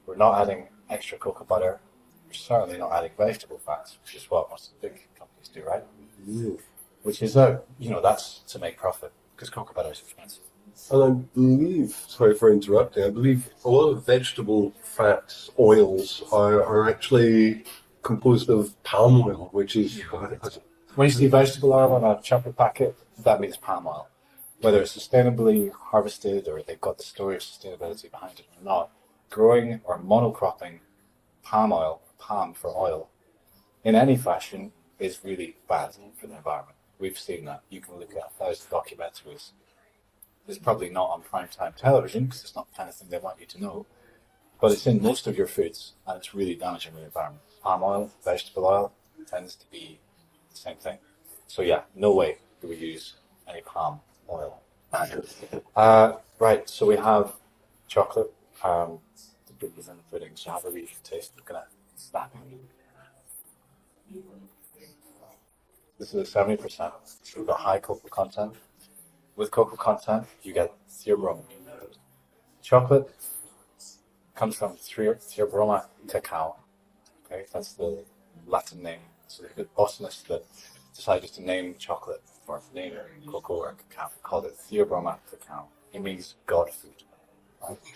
We're not adding extra cocoa butter. We're certainly not adding vegetable fats, which is what most of the big companies do, right? Which is, that's to make profit because cocoa butter is expensive. And I believe, sorry for interrupting, I believe a lot of vegetable fats, oils are actually composed of palm oil, which is... When you see vegetable oil on a chocolate packet, that means palm oil. Whether it's sustainably harvested or they've got the story of sustainability behind it or not, growing or monocropping palm oil, palm for oil, in any fashion is really bad for the environment. We've seen that. You can look at 1,000 documentaries. It's probably not on primetime television because it's not the kind of thing they want you to know, but it's in most of your foods and it's really damaging the environment. Palm oil, vegetable oil tends to be the same thing. So yeah, no way do we use any palm oil. Right, so we have chocolate. The big is in the pudding, so have a real taste. I'm gonna snap it. This is 70%. So we've got high cocoa content. With cocoa content, you get theobroma. Chocolate comes from theobroma cacao. Okay, that's the Latin name. So the botanists that decided to name chocolate or name cocoa or cacao called it theobroma cacao. It means God food.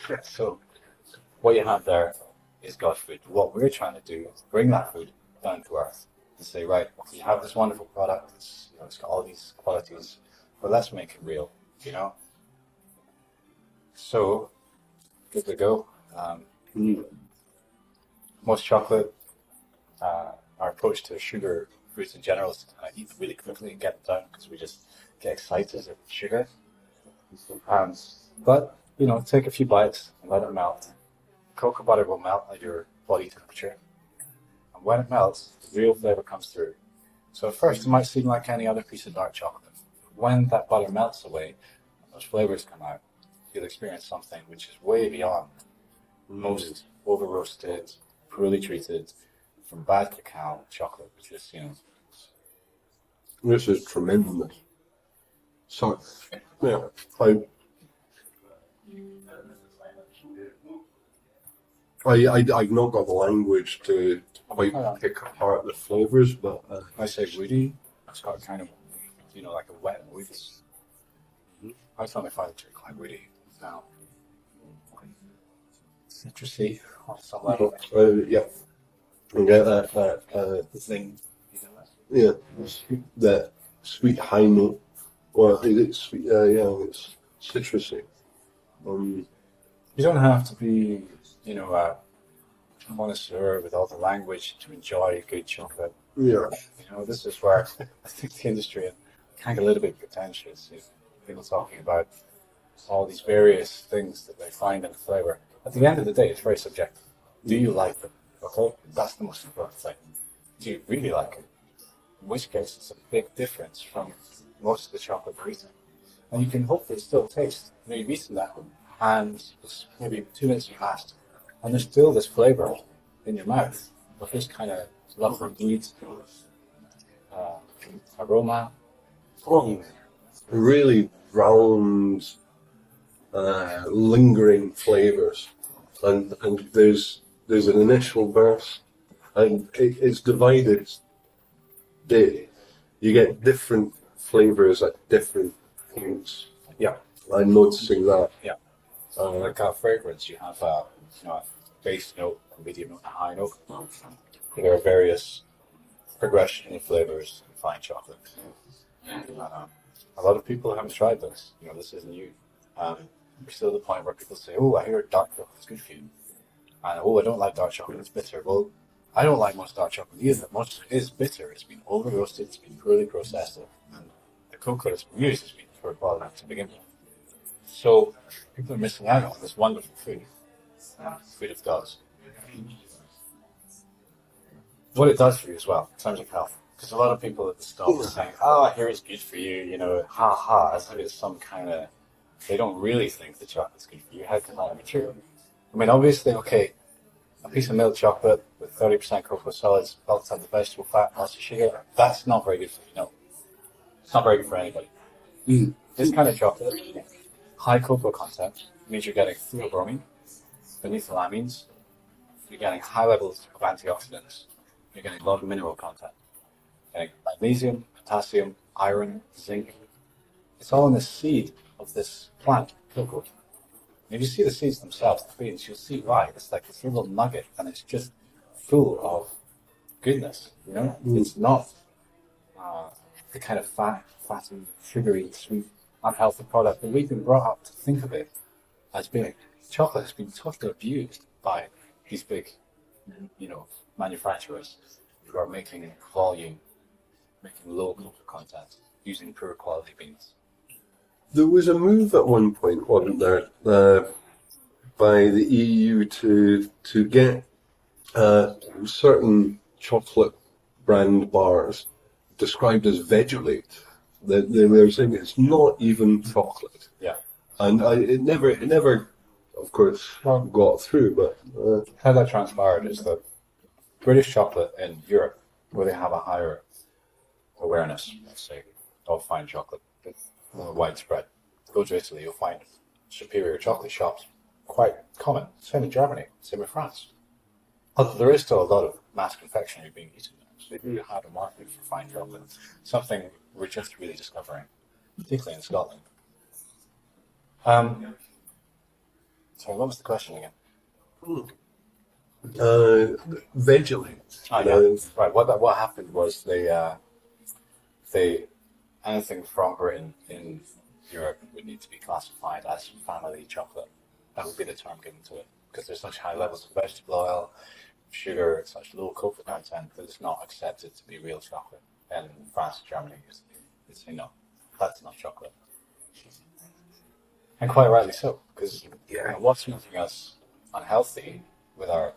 Right? So what you have there is God food. What we're trying to do is bring that food down to earth and say, right, you have this wonderful product. It's got all these qualities. But let's make it real, you know? So, give it a go. Most chocolate, our approach to sugar fruits in general is to kind of eat them really quickly and get them down because we just get excited at sugar. But, take a few bites and let it melt. Cocoa butter will melt at your body temperature. And when it melts, the real flavor comes through. So at first it might seem like any other piece of dark chocolate. When that butter melts away and those flavors come out, you'll experience something which is way beyond most over-roasted, poorly treated, from bad cacao chocolate, which is, This is tremendous. So, yeah, I've not got the language to quite pick apart the flavors, but... I say woody. It's got kind of, like a wet wood. I thought I find it quite woody now. Citrusy on some level. Yeah. You get that thing. yeah, that sweet high note. Or is it sweet? Yeah, it's citrusy. You don't have to be, a connoisseur with all the language to enjoy good chocolate. Yeah. This is where I think the industry can get a little bit pretentious. People talking about all these various things that they find in the flavor. At the end of the day, it's very subjective. Do you like them? Okay, that's the most important thing. Do you really like it? In which case, it's a big difference from most of the chocolate we're eating. And you can hopefully still taste. You've eaten that, and it's maybe 2 minutes have passed, and there's still this flavor in your mouth of this kind of lovely meat, aroma. Oh, really round, lingering flavors, and there's an initial burst, and it's divided. You get different flavors at different points. Yeah, I'm noticing that. yeah. Like a fragrance, you have a base note, a medium note, a high note. There are various progression in flavors in fine chocolate. A lot of people haven't tried this. This is new. We're still at the point where people say, "Oh, I hear dark chocolate is good for you," and "Oh, I don't like dark chocolate; it's bitter." Well, I don't like most dark chocolate either. Most of it is bitter. It's been over roasted. It's been poorly processed, and the cocoa that's been used has been poor quality to begin with. So people are missing out on this wonderful food, food of gods. What it does for you as well, in terms of health. Because a lot of people at the start are saying, "Oh, here is good for you," ha ha, as if it's some kind of. They don't really think the chocolate's good for you. How can that be true? I mean, obviously, okay, a piece of milk chocolate with 30% cocoa solids, lots of the vegetable fat, lots of sugar, that's not very good for you. No, it's not very good for anybody. This kind of chocolate, high cocoa content, means you're getting theobromine, phenethylamines, you're getting high levels of antioxidants, you're getting a lot of mineral content. You're getting magnesium, potassium, iron, zinc. It's all in the seed of this plant, cocoa. And if you see the seeds themselves, the beans, you'll see why. It's like this little nugget, and it's just full of goodness. It's not the kind of fatty, sugary, sweet, unhealthy product that we've been brought up to think of it as being. Chocolate has been totally abused by these big, manufacturers who are making volume, making low cocoa content, using poor quality beans. There was a move at one point, wasn't there, by the EU to get certain chocolate brand bars described as Vegelate. They were saying it's not even chocolate. Yeah. And it never, of course, got through. But how that transpired is that British chocolate in Europe, where they have a higher awareness, let's say, of fine chocolate, it's more widespread. Go to Italy, you'll find superior chocolate shops quite common. Same in Germany, same in France. Although there is still a lot of mass confectionery being eaten there. So they do have a market for fine chocolate, something we're just really discovering, particularly in Scotland. Sorry, what was the question again? Vegelate. Oh, yeah. Right. What happened was they anything from Britain in Europe would need to be classified as family chocolate. That would be the term given to it, because there's such high levels of vegetable oil, sugar, such low cocoa content that it's not accepted to be real chocolate. And France and Germany is say no, that's not chocolate. And quite rightly so, because what's making us unhealthy with our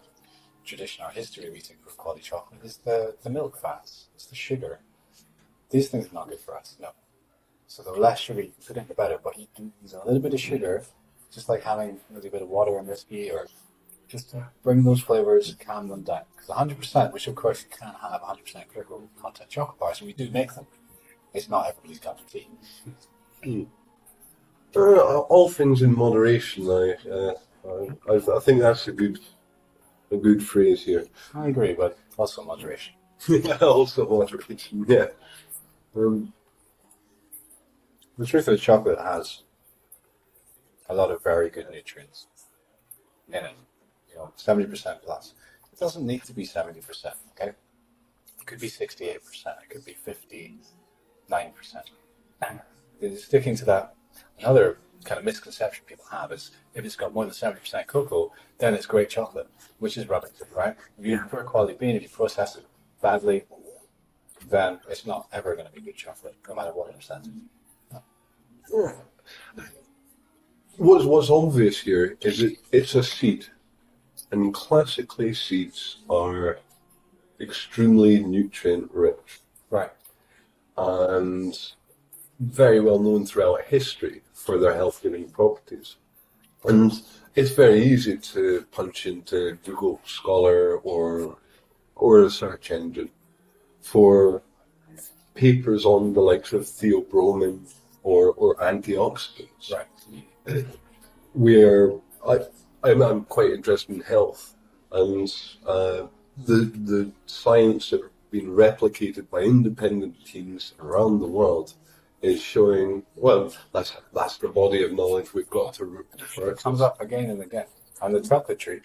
tradition, our history of eating good quality chocolate is the milk fats, it's the sugar. These things are not good for us, no. So the less sugar you put in, the better, but you can use a little bit of sugar, just like having a little bit of water and whiskey, or just to bring those flavors, calm them down. Because 100%, which of course you can't have 100% cocoa content chocolate bars, and we do make them. It's not everybody's cup of tea. All things in moderation. I think that's a good phrase here. I agree, but also moderation. Also moderation. Yeah. The truth is, chocolate has a lot of very good nutrients in it. 70% plus. It doesn't need to be 70%. Okay, it could be 68%. It could be 59%. Sticking to that, another kind of misconception people have is if it's got more than 70% cocoa, then it's great chocolate, which is rubbish, right? If you have poor quality bean, if you process it badly, then it's not ever going to be good chocolate, no matter what percentage. What's obvious here is it's a seed, and classically seeds are extremely nutrient rich, Right. and very well known throughout history for their health-giving properties. And it's very easy to punch into Google Scholar or a search engine for papers on the likes of theobromine or antioxidants. Right. Where I'm quite interested in health, and the science that has been replicated by independent teams around the world is showing, well, that's the body of knowledge we've got to refer It to. comes up again and again. On the chocolate tree,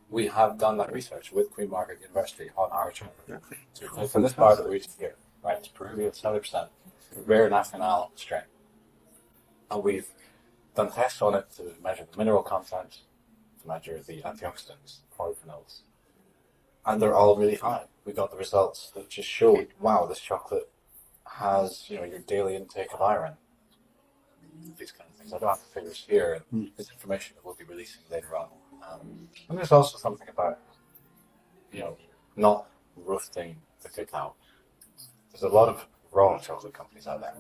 we have done that research with Queen Margaret University on our chocolate. So for this bar that we reached here, right, it's Peruvian 70%, rare national strain. And we've done tests on it to measure the mineral content, to measure the antioxidants, polyphenols. And they're all really high. We got the results that just showed, wow, this chocolate has, your daily intake of iron. These kind of things. I don't have the figures here, and this information that we'll be releasing later on. And there's also something about, not roasting the cacao. there's a lot of raw chocolate companies out there.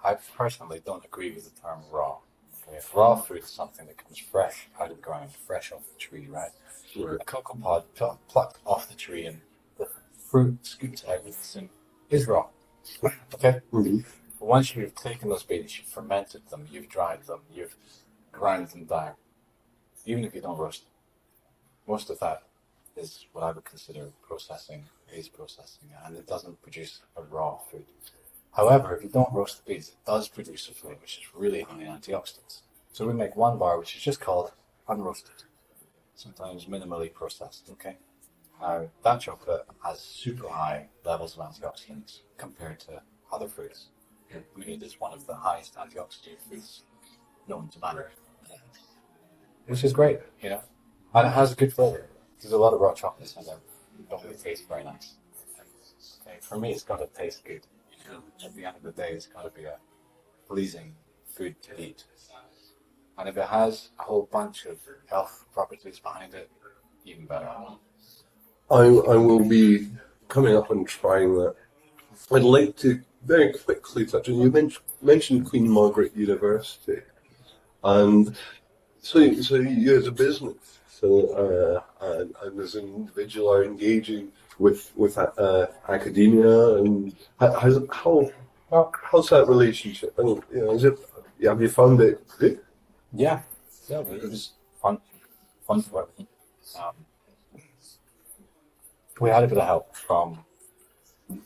I personally don't agree with the term raw. Okay, if raw fruit is something that comes fresh out of the ground, fresh off the tree, right? Right. A cocoa pod plucked off the tree and the fruit scooped out with the skin is raw. Okay? Mm-hmm. But once you've taken those beans, you've fermented them, you've dried them, you've ground them down, even if you don't roast them, most of that is what I would consider processing, and it doesn't produce a raw food. However, if you don't roast the beans, it does produce a food which is really high in antioxidants. So we make one bar which is just called unroasted, sometimes minimally processed, okay? Now, that chocolate has super high levels of antioxidants compared to other foods. I mean, it is one of the highest antioxidant foods known to man, which is great, you know? And it has a good flavor. There's a lot of raw chocolates in there that don't really taste very nice. Okay, for me, it's got to taste good. You know? At the end of the day, it's got to be a pleasing food to eat. And if it has a whole bunch of health properties behind it, even better. I will be coming up and trying that. I'd like to very quickly touch on, you mentioned Queen Margaret University, and so you as a business, and as an individual are engaging with academia, and how's that relationship? And you know, have you found it good? Yeah, it was fun for everything. Um, we had a bit of help from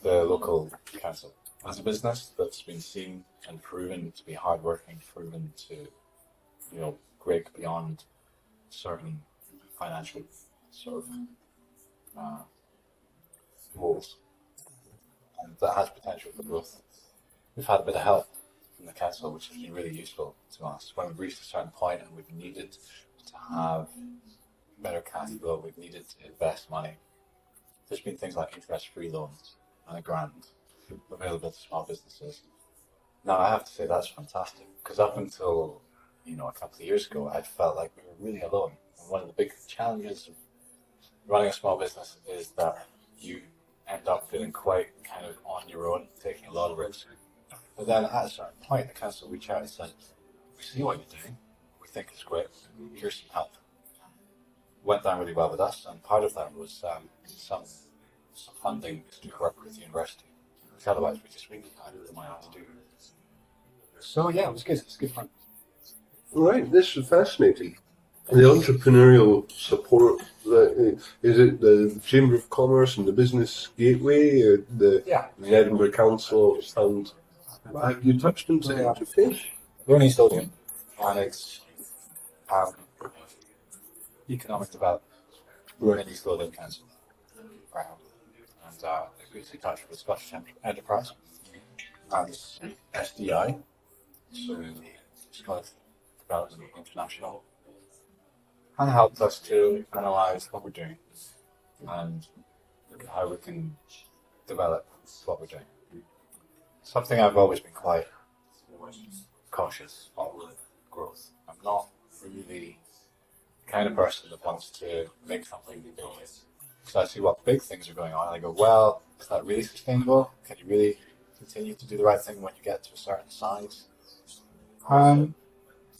the local council. As a business that's been seen and proven to be hardworking, proven to, break beyond certain financial sort of goals, and that has potential for growth. We've had a bit of help from the council, which has been really useful to us when we've reached a certain point and we've needed to have better cash flow, we've needed to invest money. There's been things like interest-free loans and a grant available to small businesses. Now, I have to say that's fantastic, because up until a couple of years ago, I felt like we were really alone. And one of the big challenges of running a small business is that you end up feeling quite kind of on your own, taking a lot of risk. But then at a certain point, the council reached out and said, "We see what you're doing. We think it's great. Here's some help." Went down really well with us, and part of that was some funding to work with the university, which otherwise we just really had the money to do. So yeah, it was good. It's good fun. Right, this is fascinating. The entrepreneurial support, is it the Chamber of Commerce and the Business Gateway, or the Edinburgh Council, and you touched on education? We're in East Lothian, and it's economic development. We're in East Lothian Council, right? And we recently touched with Scottish Enterprise and SDI, so Scottish Development International, and helped us to analyse what we're doing and how we can develop what we're doing. Something I've always been quite cautious of with growth. I'm not really the kind of person that wants to make something big. So I see what big things are going on, and I go, well, is that really sustainable? Can you really continue to do the right thing when you get to a certain size?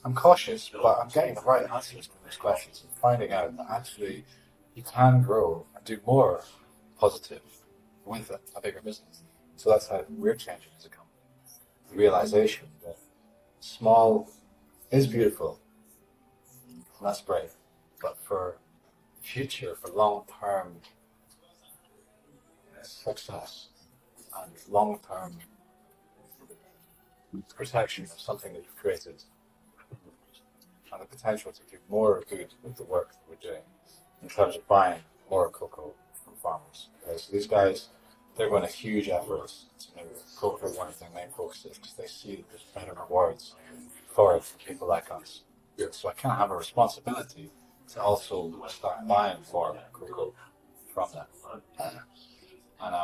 I'm cautious, but I'm getting the right answers to those questions and finding out that actually you can grow and do more positive with a bigger business. So that's how we're changing as a company. The realization that small is beautiful, and that's great, but for future, for long-term success and long-term protection of something that you've created, and the potential to do more good with the work that we're doing in terms of buying more cocoa from farmers. Okay, so these guys, they're going to huge efforts to make cocoa one of their main focuses because they see that there's better rewards for it for people like us. Yeah. So I kind of have a responsibility to also start buying more cocoa from them. And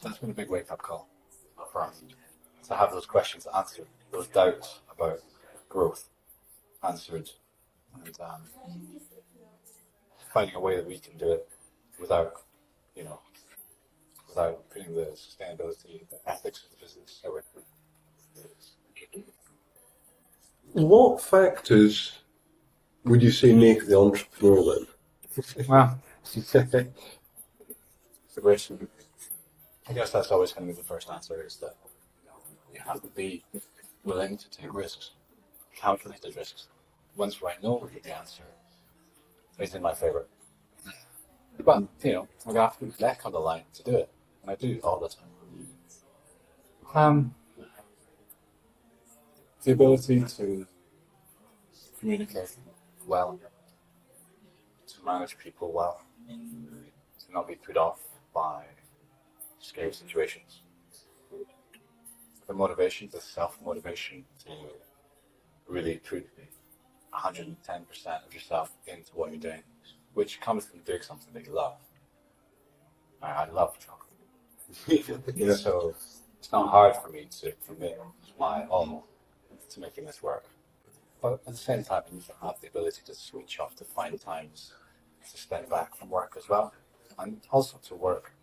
that's been a big wake-up call for us, to have those questions answered, those doubts about growth answered, and finding a way that we can do it without without putting the sustainability, the ethics of the business away. What factors would you say make the entrepreneur then? Well, it's a great. I guess that's always going to be the first answer is that you have to be willing to take risks, calculated risks. Once I know the answer, it's in my favor. But, I got to put neck on the line to do it. And I do all the time. The ability to communicate well, to manage people well, to not be put off by scary situations. The motivation, the self-motivation to really put 110% of yourself into what you're doing, which comes from doing something that you love. I love chocolate. So it's not hard for me to commit my all to making this work. But at the same time, you need to have the ability to switch off, to find times to step back from work as well, and also to work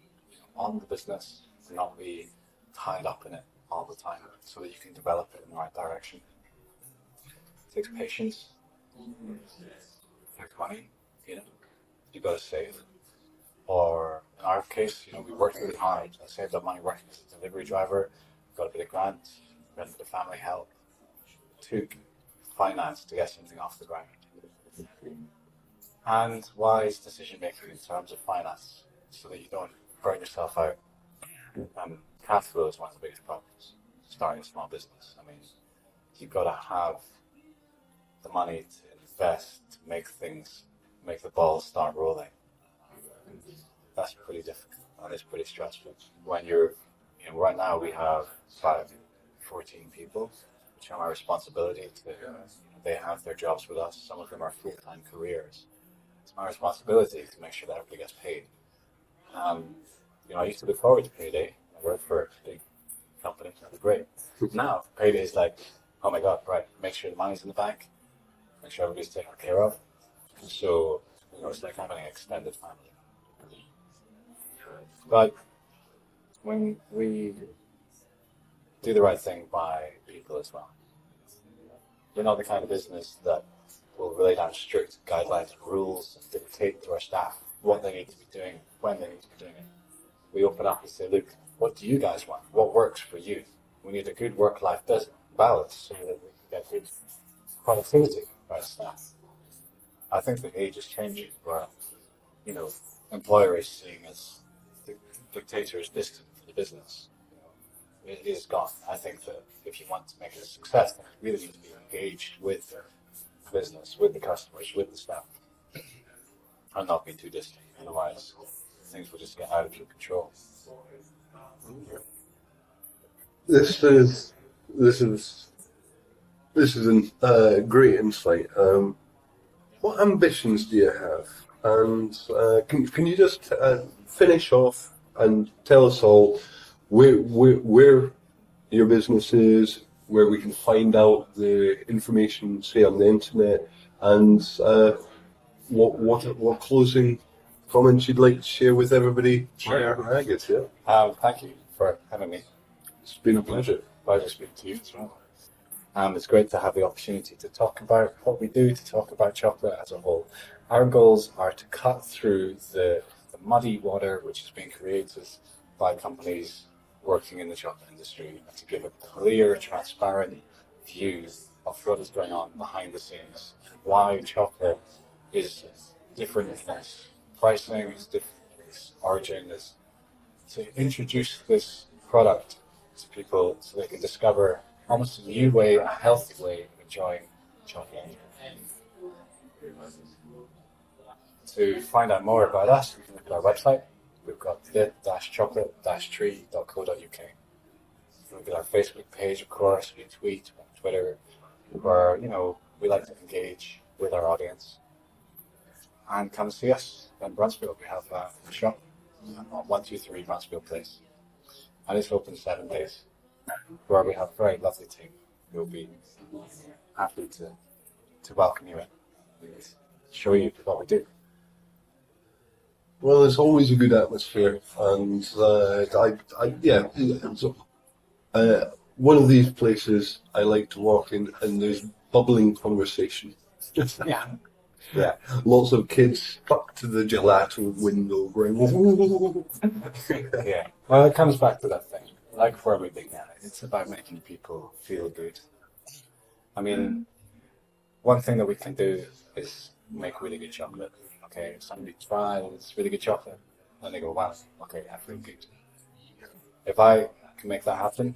on the business, to not be tied up in it all the time, so that you can develop it in the right direction. It takes patience. It takes money. You got to save. Or in our case, we worked really hard. I saved up money working as a delivery driver, got a bit of grant, got a bit of family help, took finance to get something off the ground. And wise decision making in terms of finance, so that you don't burn yourself out. Cash flow is one of the biggest problems. Starting a small business. I mean, you've got to have the money to invest, to make the balls start rolling. That's pretty difficult and it's pretty stressful. When right now we have about 14 people, which are my responsibility they have their jobs with us. Some of them are full-time careers. It's my responsibility to make sure that everybody gets paid. I used to look forward to payday. I worked for a big company, that was great. Now, payday is like, oh my God, right, make sure the money's in the bank, make sure everybody's taken care of. So, it's like having an extended family. But when we do the right thing by people as well, we're not the kind of business that will lay down strict guidelines and rules and dictate to our staff what they need to be doing, when they need to be doing it. We open up and say, look, what do you guys want? What works for you? We need a good work-life balance so that we can get good productivity for our staff. I think the age is changing where, employer is seeing as the dictator is distant for the business. It is gone. I think that if you want to make it a success, then you really need to be engaged with the business, with the customers, with the staff, and not be too distant. Otherwise, things will just get out of your control. This is a great insight. What ambitions do you have? And can you just finish off and tell us all where your business is, where we can find out the information, say on the internet, and what closing comments you'd like to share with everybody? Sure. I guess, yeah. Thank you for having me. It's been a pleasure. Pleasure speaking to you as well. It's great to have the opportunity to talk about what we do, to talk about chocolate as a whole. Our goals are to cut through the muddy water which is being created by companies working in the chocolate industry, and to give a clear, transparent view of what is going on behind the scenes, why chocolate is different in its pricing, is different in its origin, is to introduce this product to people so they can discover almost a new way, a healthy way of enjoying chocolate. To find out more about us, you can look at our website. We've got the-chocolate-tree.co.uk. You can look at our Facebook page, of course. We tweet on Twitter, where we like to engage with our audience. And come see us in Brunsfield. We have a shop on 123 Brunsfield Place, and it's open 7 days. Where we have a very lovely team. We'll be happy to welcome you in and show you what we do. Well, it's always a good atmosphere, and yeah, so, one of these places I like to walk in, and there's bubbling conversation. Yeah, yeah, Lots of kids stuck to the gelato window going, yeah. Well, it comes back to that thing. Like for everything, yeah, it's about making people feel good. I mean, one thing that we can do is make really good chocolate. Okay, if somebody tries really good chocolate, and they go, "Wow, okay, I feel good." If I can make that happen,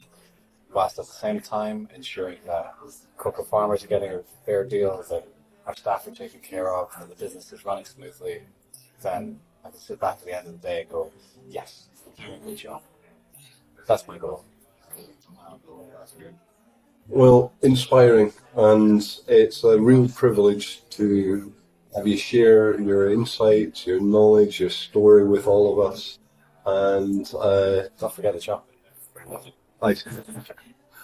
whilst at the same time ensuring that cocoa farmers are getting a fair deal, that our staff are taken care of, and the business is running smoothly, then I can sit back at the end of the day and go, "Yes, I'm doing a good job." That's my goal. well, inspiring, and it's a real privilege to have you share your insights, your knowledge, your story with all of us. And Don't forget the chocolate. I,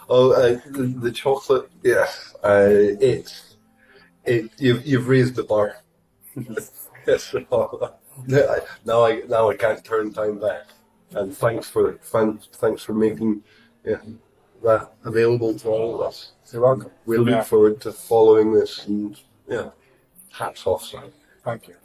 the chocolate, yeah, you've raised the bar. Yes, now I can't turn time back. And thanks for making, yeah, that available to all of us. You're welcome. We look Yeah. forward to following this, and yeah, hats off, son. Thank you.